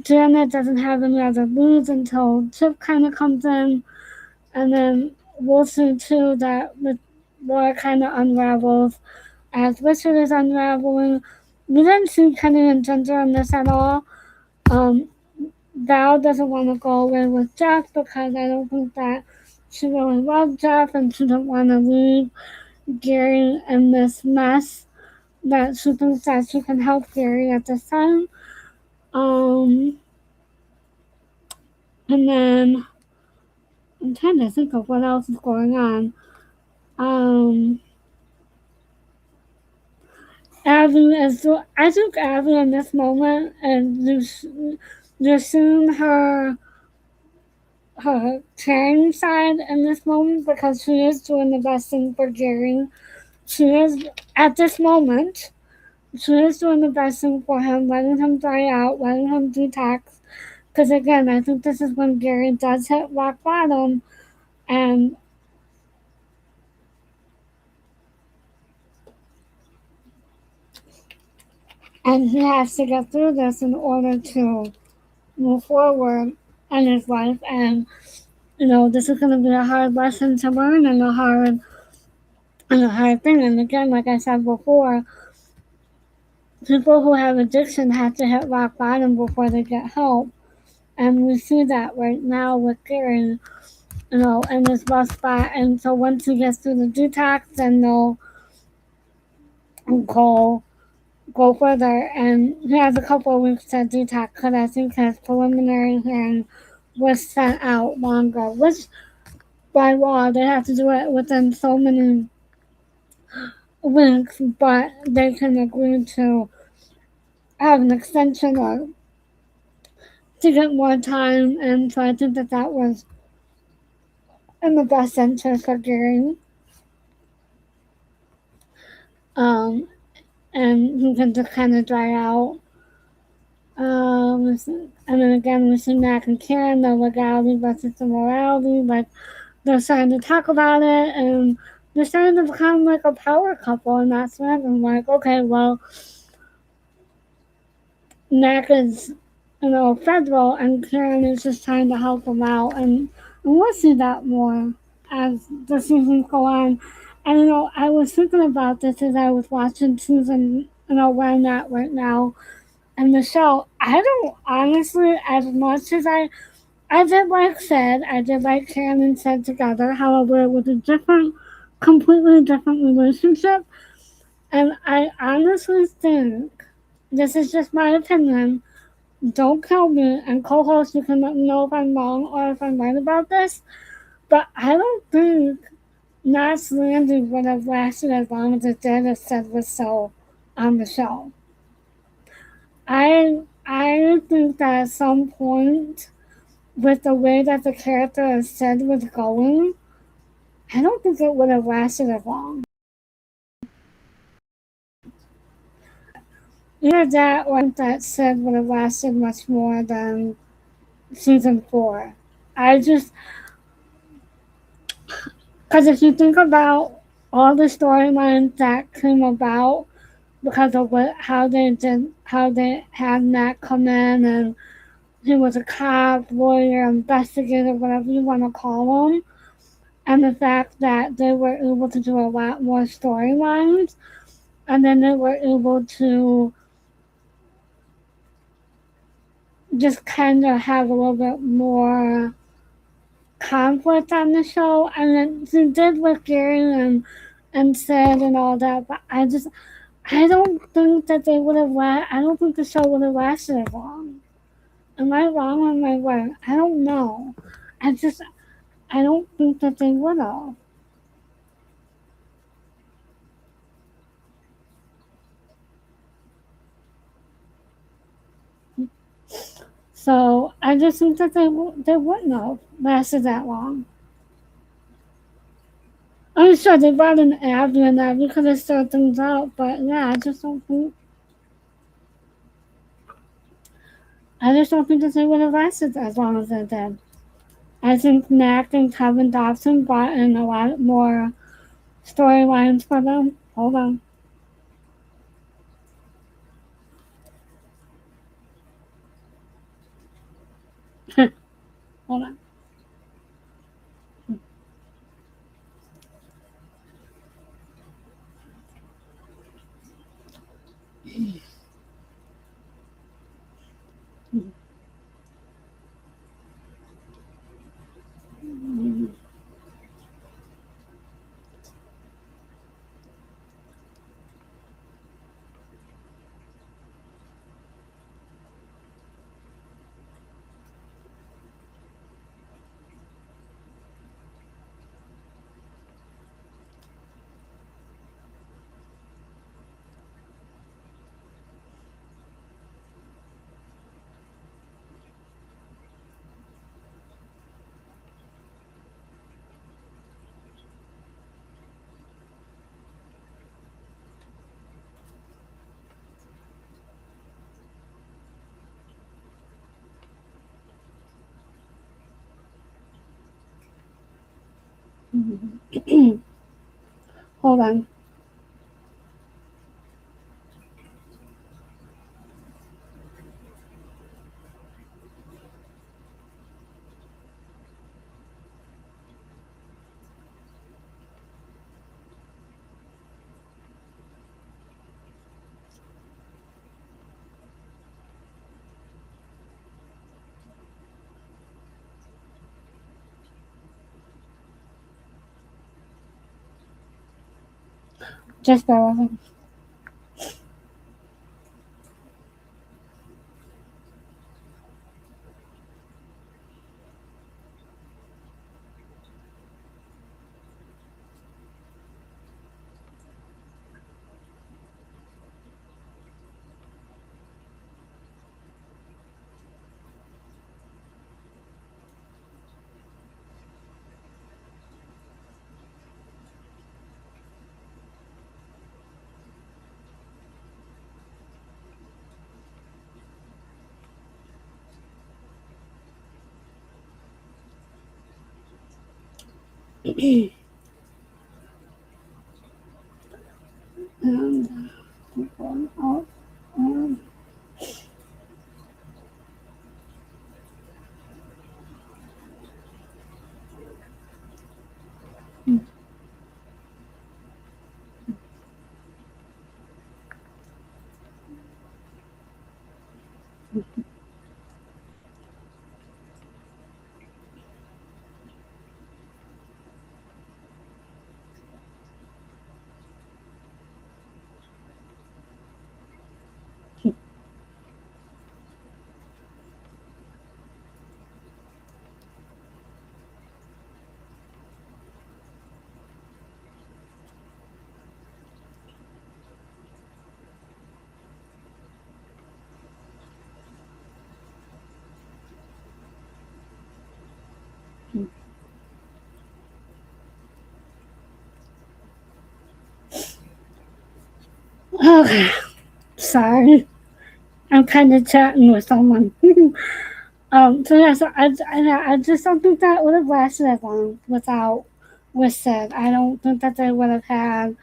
Janet doesn't have any other leads until Chip kind of comes in, and then we'll see too that Laura kind of unravels as Richard is unraveling. We didn't see Kenny and Ginger in this at all. Val doesn't want to go away with Jeff because I don't think that she really loves Jeff, and she doesn't want to leave Gary in this mess, that she thinks that she can help Gary at this time. And then I'm trying to think of what else is going on. I think Abby in this moment, and you're seeing her caring side in this moment, because she is doing the best thing for Gary. She is, at this moment, she is doing the best thing for him, letting him dry out, letting him detox. Because again, I think this is when Gary does hit rock bottom, and he has to get through this in order to move forward in his life. And this is going to be a hard lesson to learn, and a hard thing. And again, like I said before, people who have addiction have to hit rock bottom before they get help. And we see that right now with Gary, in his rough spot. And so once he gets through the detox, then they'll go further. And he has a couple of weeks to detox, because I think his preliminary hearing was sent out longer, which by law they have to do it within so many weeks, but they can agree to have an extension or to get more time. And so I think that was in the best interest of Gary. And he can just kind of dry out. And then again, we see Mack and Karen, the legality versus the morality. Like, they're starting to talk about it, and they're starting to become like a power couple, and that's when I'm like, okay, well, Mack is, federal, and Karen is just trying to help him out, and we'll see that more as the seasons go on. And I was thinking about this as I was watching season, where I'm at right now, and the show. I don't honestly, as much as I did like Sid, I did like Karen and Sid together. However, it was a completely different relationship, and I honestly think, this is just my opinion, don't kill me, and co-host, you can let me know if I'm wrong or if I'm right about this, but I don't think Knots Landing would have lasted as long as it did if Sid was still on the show. I think that at some point, with the way that the character of Sid was going, I don't think it would have lasted as long. Either that or I think that Sid would have lasted much more than season 4. I just, because if you think about all the storylines that came about because of how they had Matt come in and he was a cop, lawyer, investigator, whatever you want to call him, and the fact that they were able to do a lot more storylines, and then they were able to just kind of have a little bit more conflict on the show, and then they did with Gary and Sid and all that, but I don't think that they would have I don't think the show would have lasted as long. Am I wrong or am I right? I don't know. I don't think that they would have. So I just think that they wouldn't have lasted that long. I'm sure they brought in Abby and that because they stirred things up, but yeah, I just don't think that they would have lasted as long as they did. I think Mac and Kevin Dobson brought in a lot more storylines for them. Hold on. Hold on. Hold on. Just bear with me. And oh, um, Okay, sorry. I'm kind of chatting with someone. So yeah, so I just don't think that would have lasted as long without with Sid. I don't think that they would have had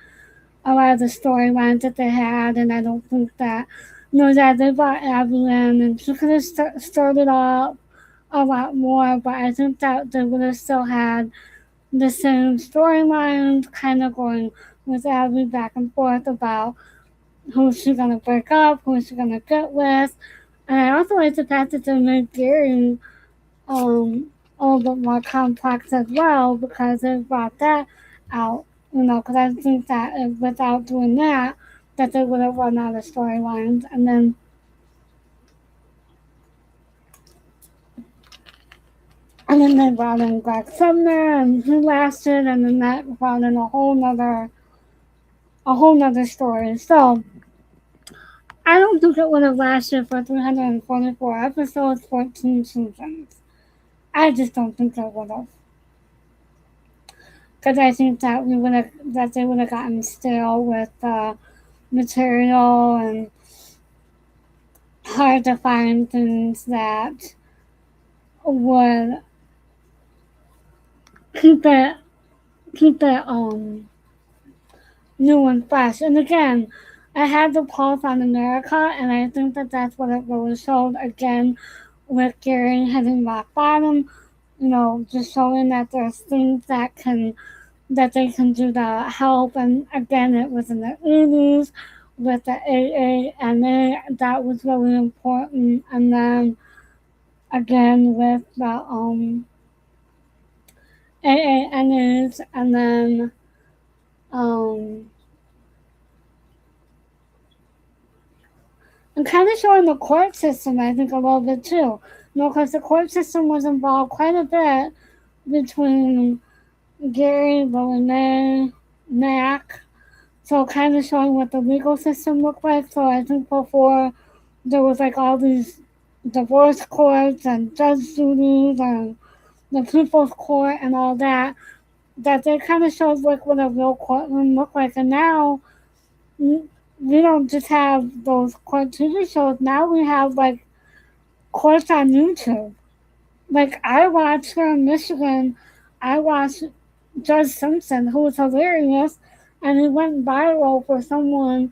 a lot of the storylines that they had, and I don't think that, that they brought Abby in, and she could have started off a lot more, but I think that they would have still had the same storylines kind of going with Abby back and forth about who's she gonna break up, who's she gonna get with. And I also like the fact that they made Gary a little bit more complex as well because it brought that out. Because I think that if, without doing that, that they would have run out of storylines. And then they brought in Greg Sumner and he lasted, and then that brought in a whole nother story. So I don't think it would have lasted for 344 episodes, 14 seasons. I just don't think it would have. Because I think that they would have gotten stale with material and hard to find things that would keep it keep it new and fresh. And again, I had the pulse on America, and I think that that's what it really showed again with Gary hitting rock bottom. Just showing that there's things that they can do to help. And again, it was in the 80s with the AANA, that was really important. And then again with the AANAs, and then um, and kind of showing the court system, I think, a little bit too. Because the court system was involved quite a bit between Gary, Lily, Mack. So kind of showing what the legal system looked like. So I think before there was like all these divorce courts and judge duties and the people's court and all that, that they kind of showed like what a real courtroom looked like. And now we don't just have those court TV shows. Now we have like courts on YouTube. Like I watched here in Michigan, I watched Judge Simpson, who was hilarious, and he went viral for someone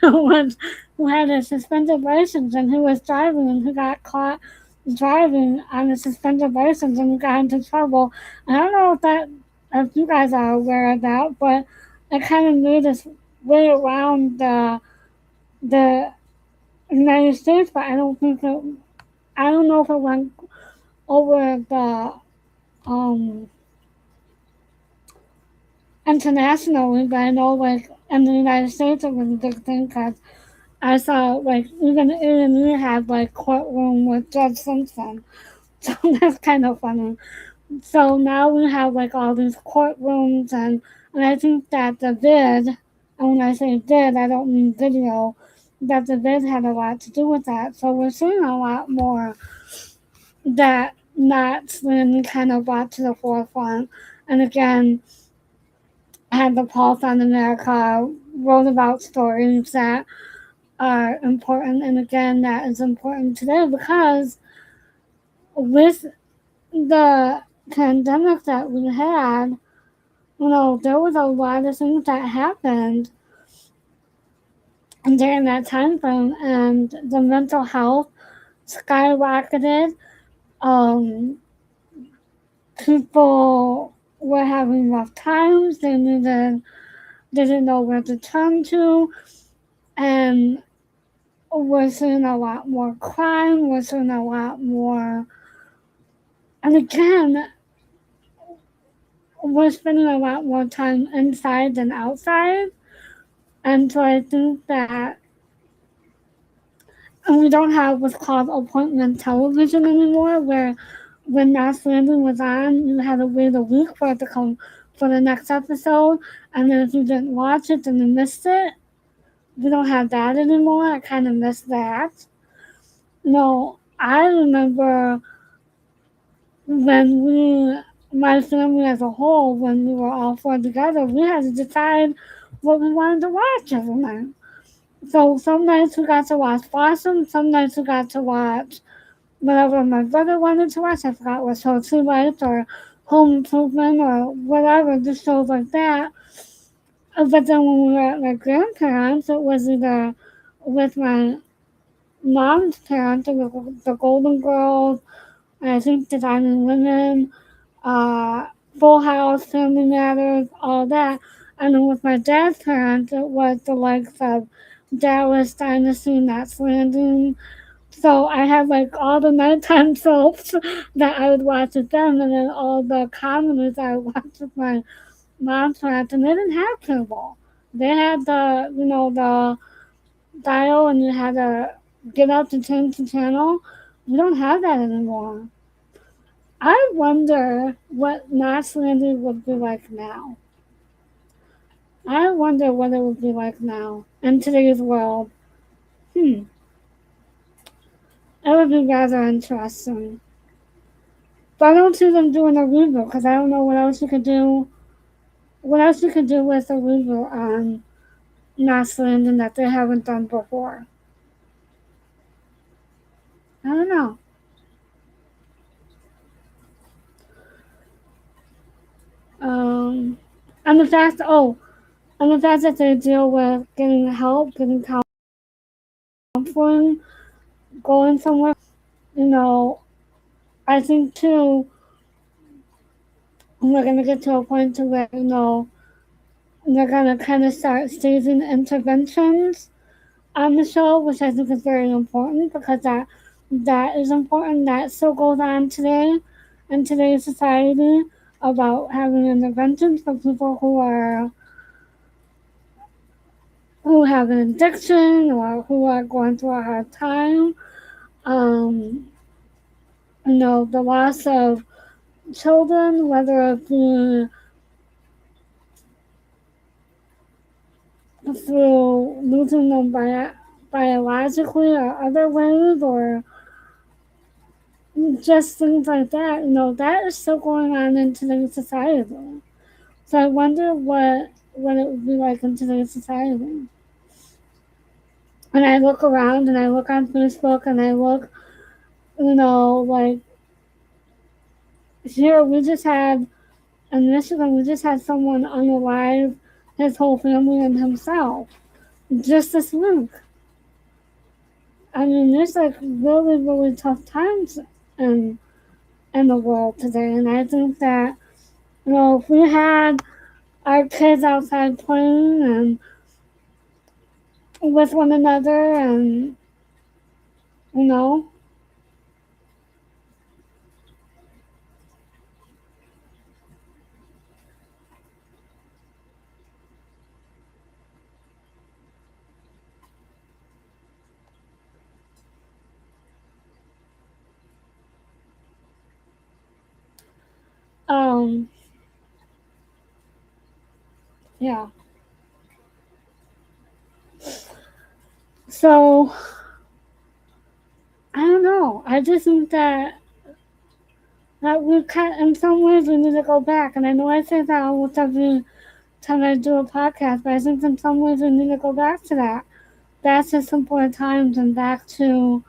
who had a suspended license and who was driving and who got caught driving on a suspended license and got into trouble. And I don't know if you guys are aware of that, but it kind of made its way around the United States, but I don't know if it went over the internationally, but I know like in the United States it was a big thing because I saw like even A&E had like courtroom with Judge Simpson, so that's kind of funny. So now we have like all these courtrooms, and I think that the vid, and when I say vid, I don't mean video, that the vid had a lot to do with that. So we're seeing a lot more that knotslanding kind of brought to the forefront. And again, had the pulse on America, wrote about stories that are important, and again, that is important today because with the pandemic that we had, there was a lot of things that happened during that time frame, and the mental health skyrocketed. Um, People were having rough times. They didn't know where to turn to, and we're seeing a lot more crime. We're seeing a lot more, and again, we're spending a lot more time inside than outside. And so I think that, and we don't have what's called appointment television anymore, where when Knots Landing was on, you had to wait a week for it to come for the next episode, and then if you didn't watch it, then you missed it. We don't have that anymore. I kind of miss that. No, I remember when my family as a whole, when we were all four together, we had to decide what we wanted to watch every night. So some nights we got to watch Blossom, some nights we got to watch whatever my brother wanted to watch. I forgot what show, Two Lights or Home Improvement or whatever, just shows like that. But then when we were at my grandparents, it was either with my mom's parents, the Golden Girls, I think Designing Women, uh, Full House, Family Matters, all that. And then with my dad's parents, it was the likes of Dallas Dynasty, Knots Landing. So I had like all the nighttime soaps that I would watch with them, and then all the comedies I would watch with my mom's parents. And they didn't have cable. They had the dial, and you had to get up to change the channel. We don't have that anymore. I wonder what Knots Landing would be like now. I wonder what it would be like now in today's world. It would be rather interesting. But I don't see them doing a reboot because I don't know what else you could do. What else you could do with a reboot on Knots Landing that they haven't done before? I don't know. And the fact, and the fact that they deal with getting help, getting counseling, going somewhere, you know, I think too, we're gonna get to a point to where, they're gonna kind of start staging interventions on the show, which I think is very important because that is important. That still goes on today in today's society about having interventions for people who have an addiction or who are going through a hard time. The loss of children, whether it be through losing them biologically or other ways, or just things like that. That is still going on in today's society. So I wonder what it would be like in today's society. And I look around and I look on Facebook and I look, like here we just had in Michigan, we just had someone unalive his whole family and himself just this week. I mean, there's like really, really tough times in the world today, and I think that if we had our kids outside playing and with one another, and you know, um, yeah. So I don't know. I just think that we can, in some ways, we need to go back. And I know I say that almost every time I do a podcast, but I think in some ways we need to go back to that. Back to simpler times and back to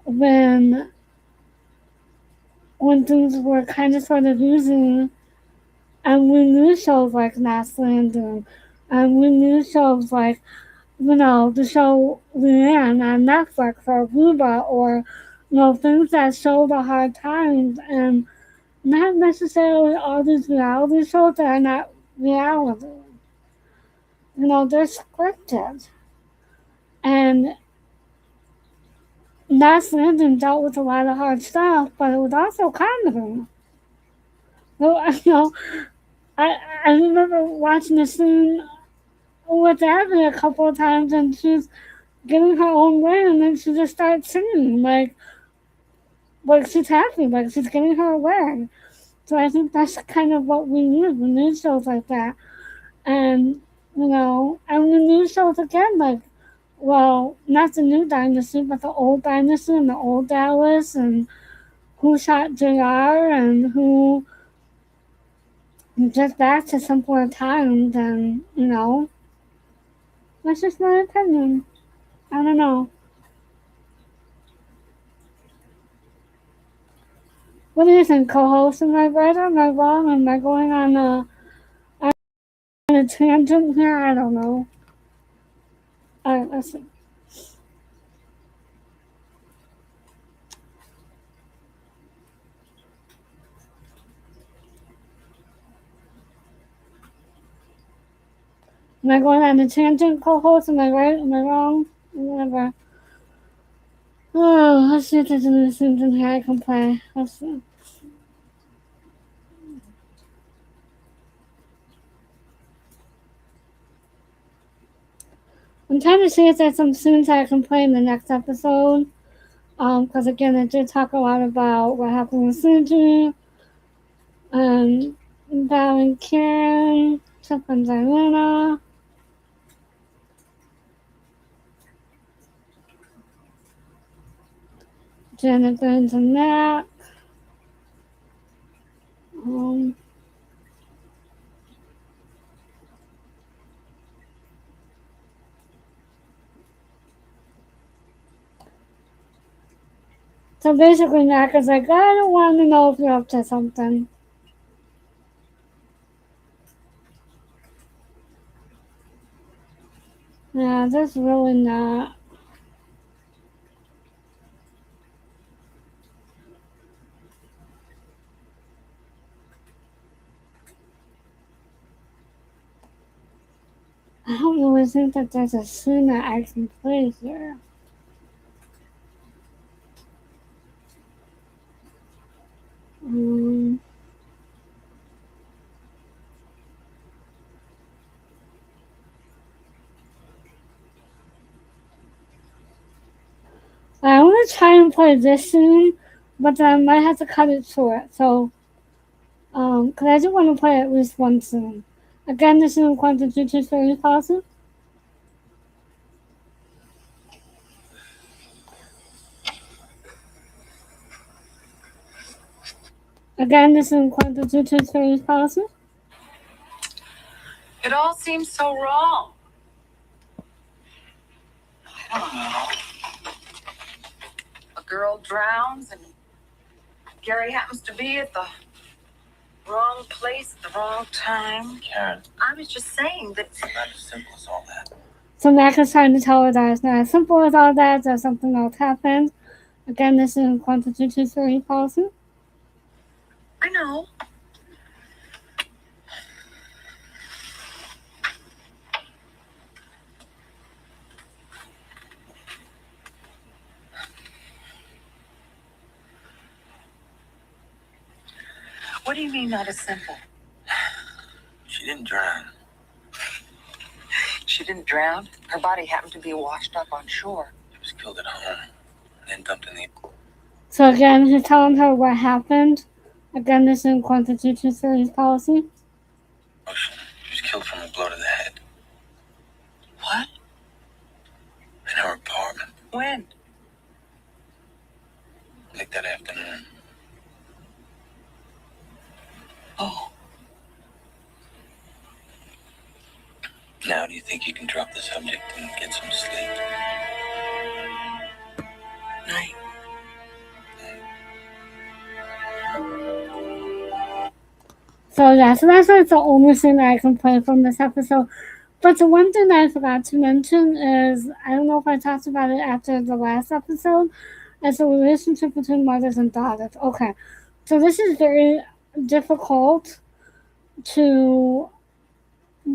when things were kind of sort of easy, and we knew shows like Knots Landing, and we knew shows like, the show Leanne on Netflix or Reba, or, things that show the hard times, and not necessarily all these reality shows that are not reality. They're scripted. And Knots Landing dealt with a lot of hard stuff, but it was also comedy. I remember watching the scene with Abby a couple of times, and she's getting her own way, and then she just starts singing like she's happy, like she's getting her way. So I think that's kind of what we need. We need shows like that, and and we need shows again like, well, not the new Dynasty, but the old Dynasty and the old Dallas, and Who Shot JR, and who just back to simpler times, and That's just my opinion. I don't know. What do you think, co-host? Am I right or am I wrong? Am I going on a tangent here? I don't know. Alright, let's see. Am I going on a tangent, co-host? Am I right? Am I wrong? Whatever. Oh, let's see if there's any things in here I can play. Let's see. I'm trying to see if there's some scenes I can play in the next episode. Because again, I did talk a lot about what happened with Ciji, Mack and Karen, Chip and Diana. Janet Burns and Matt. So basically, Mac is like, I don't want to know if you're up to something. Yeah, that's really not. I don't really think that there's a scene that I can play here. I want to try and play this scene, but then I might have to cut it short. So, because I do want to play at least one scene. Again, this is according to Jiji's series policy. Again, this is according to Jiji's series policy. It all seems so wrong. I don't know. A girl drowns and Gary happens to be at the wrong place at the wrong time. Karen, I was just saying that it's not as simple as all that. So Mac is trying to tell her that it's not as simple as all that, that something else happened. Again, this is according to Jiji's series policy. I know. What do you mean not as simple? She didn't drown. She didn't drown. Her body happened to be washed up on shore. She was killed at home and then dumped in the So again, he's telling her what happened. Again, this is according to Jiji's series policy. ocean. She was killed from a blow to the head. What? In her apartment. When? Late that afternoon. Oh. Now, do you think you can drop the subject and get some sleep? Night. So yeah, so that's like the only thing that I can play from this episode. But the one thing that I forgot to mention is, I don't know if I talked about it after the last episode, is the relationship between mothers and daughters. Okay, so this is very difficult to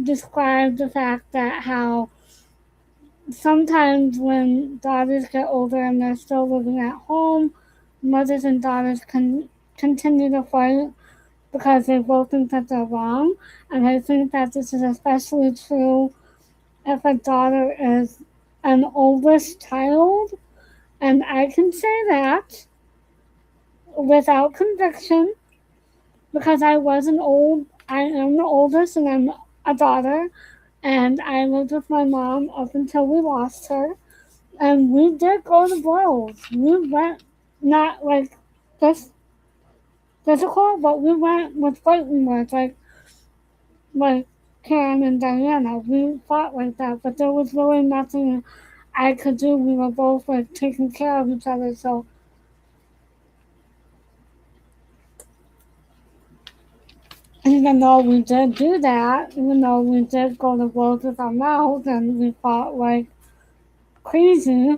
describe the fact that how sometimes when daughters get older and they're still living at home, mothers and daughters can continue to fight because they both think that they're wrong. And I think that this is especially true if a daughter is an oldest child. And I can say that without conviction because I am the oldest and I'm a daughter. And I lived with my mom up until we lost her. And we did go to blows. We went not like just physical, but we went with fighting words like Karen and Diana. We fought like that, but there was really nothing I could do. We were both like taking care of each other, so even though we did do that, even though we did go to blows with our mouths and we fought like crazy,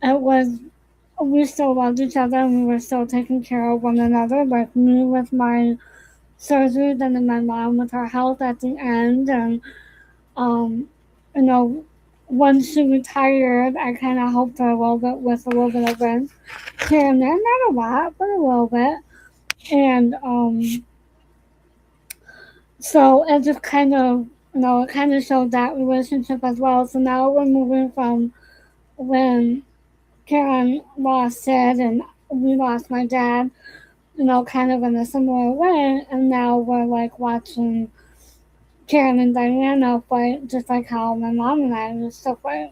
it was we still loved each other and we were still taking care of one another. Like me with my surgery, then my mom with her health at the end, and um, you know, when she retired, I kind of helped her a little bit with a little bit of rent here and there, not a lot, but a little bit, and so it just kind of, it kind of showed that relationship as well. So now we're moving from when Karen lost Sid and we lost my dad, kind of in a similar way, and now we're like watching Karen and Diana fight just like how my mom and I used to fight.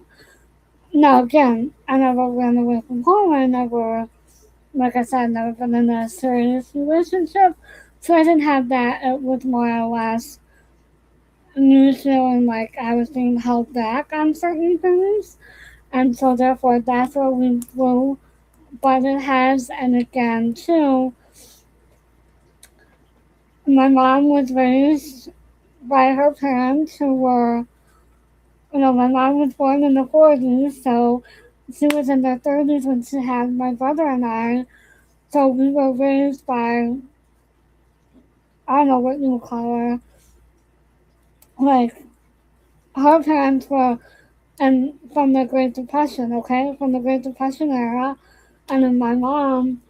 Now again, I never ran away from home. I never, like I said, never been in a serious relationship. So I didn't have that. It was more or less me feeling like I was being held back on certain things. And so therefore that's where we grew. But it has, and again too, my mom was raised by her parents who were, my mom was born in the 40s, so she was in her 30s when she had my brother and I. So we were raised by, I don't know what you would call her, like, her parents were from the Great Depression, okay? From the Great Depression era. And then my mom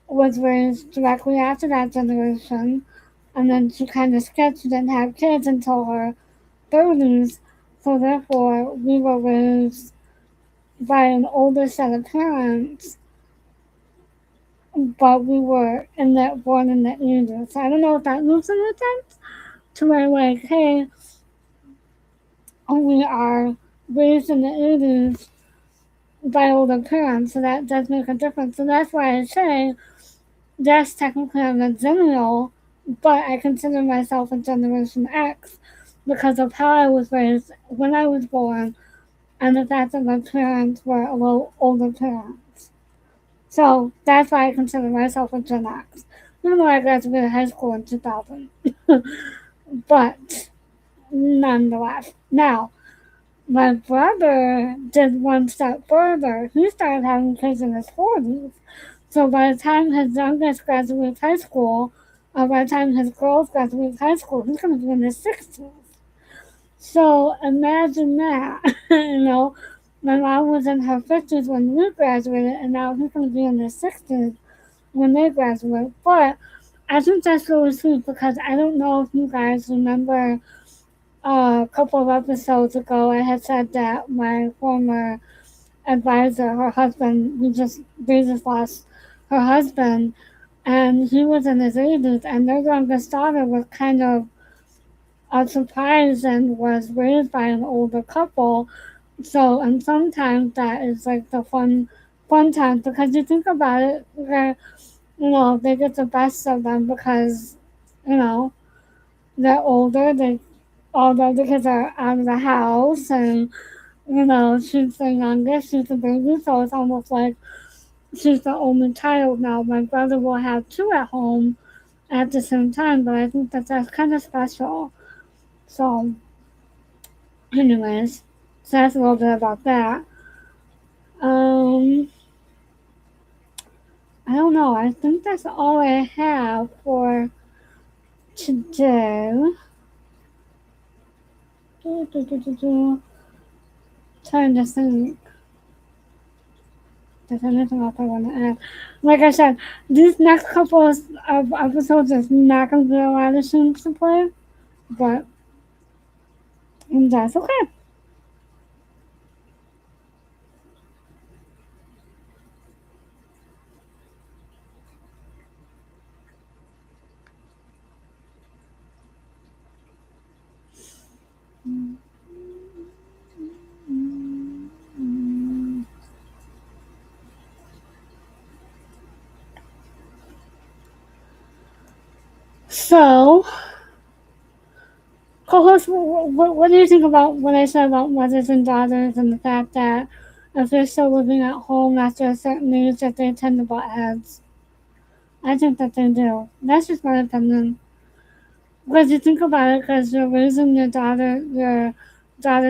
was raised directly after that generation. And then she kind of skipped. She didn't have kids until her 30s. So therefore, we were raised by an older set of parents, but we were born in the 80s. So I don't know if that makes any sense. To where like, hey, we are raised in the 80s by older parents, so that does make a difference. So that's why I say, yes, technically I'm a millennial, but I consider myself a Generation X because of how I was raised when I was born and the fact that my parents were a little older parents. So that's why I consider myself a Gen X, even though I graduated high school in 2000. But nonetheless, now, my brother did one step further. He started having kids in his 40s. So by the time his youngest graduates high school, or by the time his girls graduate high school, he's going to be in his 60s. So imagine that. My mom was in her 50s when we graduated, and now he's going to be in his 60s when they graduate. But I think that's really sweet because I don't know if you guys remember a couple of episodes ago, I had said that my former advisor, her husband, they just lost her husband, and he was in his 80s, and their youngest daughter was kind of a surprise and was raised by an older couple. So, and sometimes that is like the fun times because you think about it, they get the best of them because, you know, they're older, all the other kids are out of the house, and she's the youngest, she's the baby, so it's almost like she's the only child now. My brother will have two at home at the same time, but I think that's kind of special. So, anyways, so that's a little bit about that. I don't know. I think that's all I have for today. Trying to think. There's anything else I want to add. Like I said, these next couple of episodes is not going to be a lot of scenes to play, but that's okay. So, co-host, what do you think about what I said about mothers and daughters and the fact that if they're still living at home after a certain age that they tend to butt heads? I think that they do. That's just my opinion. Because you think about it, because you're raising your daughter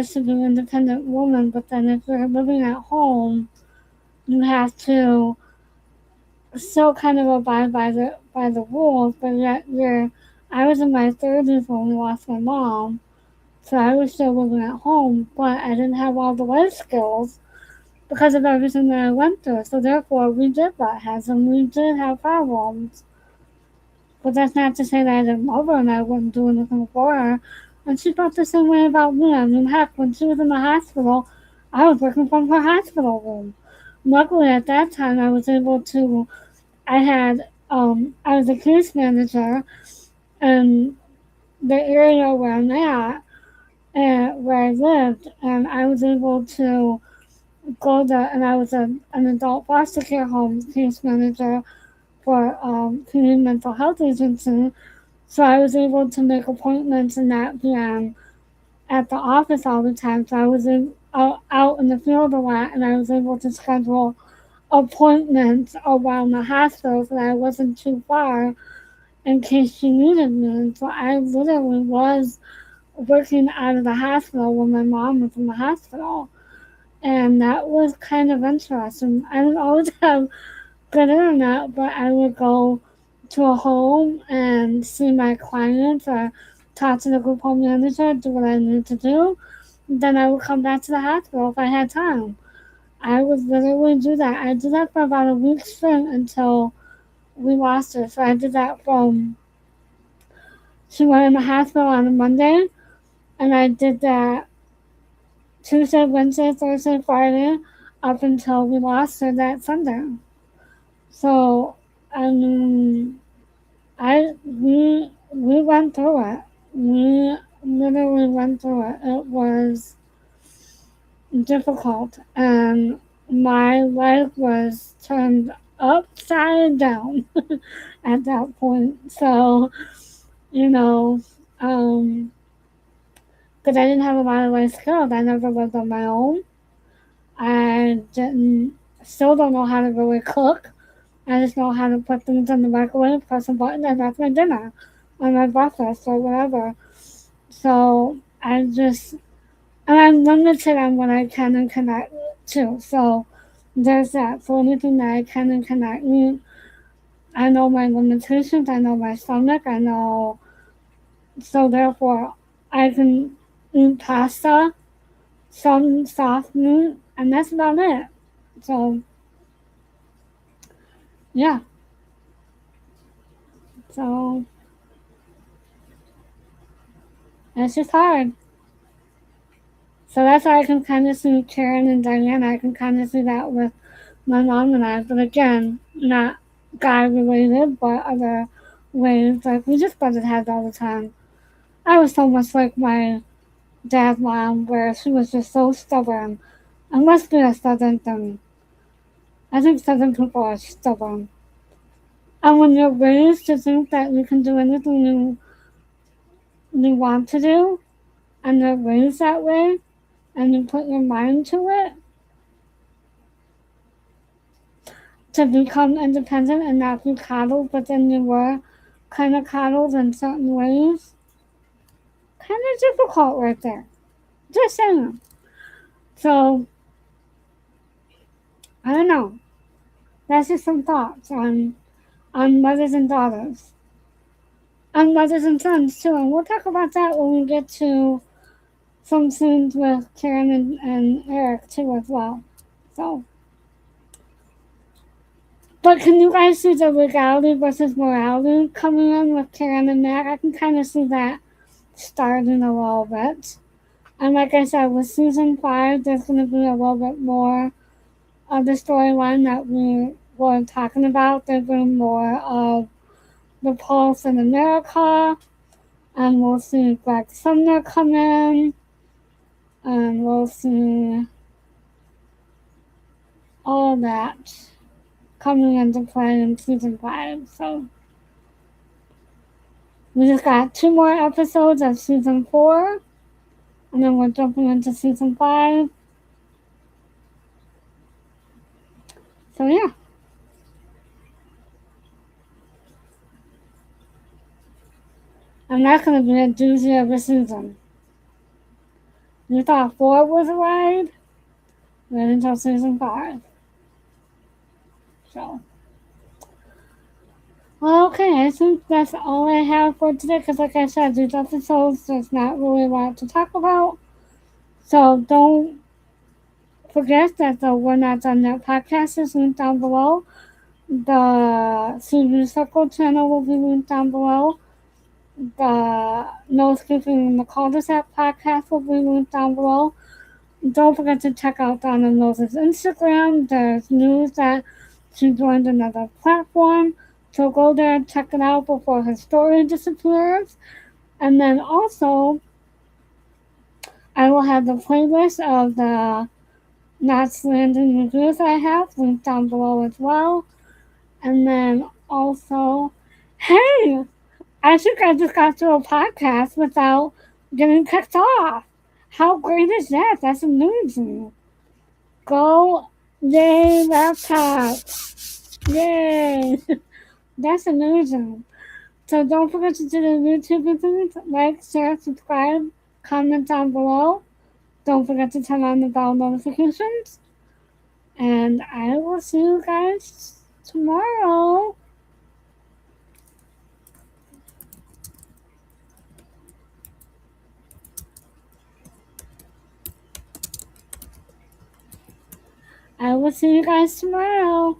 should be an independent woman, but then if you're living at home, you have to still kind of abide by the rules, but yet I was in my 30s when we lost my mom, so I was still living at home, but I didn't have all the life skills because of everything that I went through. So therefore, we did butt heads and we did have problems. But that's not to say that I didn't love her and I wouldn't do anything for her. And she felt the same way about me. I mean, heck, when she was in the hospital, I was working from her hospital room. Luckily, at that time, I was able to. I was a case manager in the area where I'm at, and where I lived, and I was able to go there. And I was an adult foster care home case manager for community mental health agency. So I was able to make appointments and not be at the office all the time. So I was out in the field a lot, and I was able to schedule appointments around the hospital so that I wasn't too far in case she needed me. And so I literally was working out of the hospital when my mom was in the hospital. And that was kind of interesting. I didn't always have good internet, but I would go to a home and see my clients or talk to the group home manager, do what I needed to do. Then I would come back to the hospital if I had time. I would literally do that. I did that for about a week straight until we lost her. So I did that from she went in the hospital on a Monday, and I did that Tuesday, Wednesday, Thursday, Friday, up until we lost her that Sunday. So I mean, we went through it. We literally went through it. It was difficult, and my life was turned upside down at that point. So, you know, because I didn't have a lot of life skills. I never lived on my own. I didn't, still don't know how to really cook. I just know how to put things in the microwave, press a button, and that's my dinner, or my breakfast, or whatever. So and I'm limited on what I can and cannot too. So there's that. So anything that I can and cannot eat, I know my limitations. I know my stomach. I know. So therefore, I can eat pasta, some soft meat, and that's about it. So yeah. So it's just hard. So that's why I can kind of see Karen and Diana. I can kind of see that with my mom and I. But again, not guy related, but other ways. Like we just butted heads all the time. I was so much like my dad's mom, where she was just so stubborn. It must be a southern thing. I think southern people are stubborn. And when you're raised to think that you can do anything you want to do, and you're raised that way, and you put your mind to it, to become independent and not be coddled, but then you were kind of coddled in certain ways. Kind of difficult right there. Just saying. So, I don't know. That's just some thoughts on mothers and daughters. On mothers and sons, too. And we'll talk about that when we get to some scenes with Karen and Eric, too, as well. So, but can you guys see the legality versus morality coming in with Karen and Mack? I can kind of see that starting a little bit. And like I said, with season 5, there's going to be a little bit more of the storyline that we were talking about. There's going to be more of the Pulse in America, and we'll see Greg Sumner come in, and we'll see all that coming into play in season 5. So We just got 2 more episodes of season 4, and then we're jumping into season 5. So yeah. And that's gonna be a doozy of a season. You thought 4 was a ride? Wait until season 5. So. Okay, I think that's all I have for today because, like I said, these episodes, there's not really a lot to talk about. So don't forget that the We're Not Done Yet podcast is linked down below. The Ciji Circle channel will be linked down below. The No Skipping in the Cul-de-Sac podcast will be linked down below. Don't forget to check out Donna Mills' Instagram. There's news that she joined another platform. So go there and check it out before her story disappears. And then also, I will have the playlist of the knotslanding reviews I have linked down below as well. And then also, hey, I think I just got through a podcast without getting kicked off. How great is that? That's amazing. Go, yay, laptop. Yay. That's amazing. So don't forget to do the YouTube videos, like, share, subscribe, comment down below. Don't forget to turn on the bell notifications. And I will see you guys tomorrow. I will see you guys tomorrow.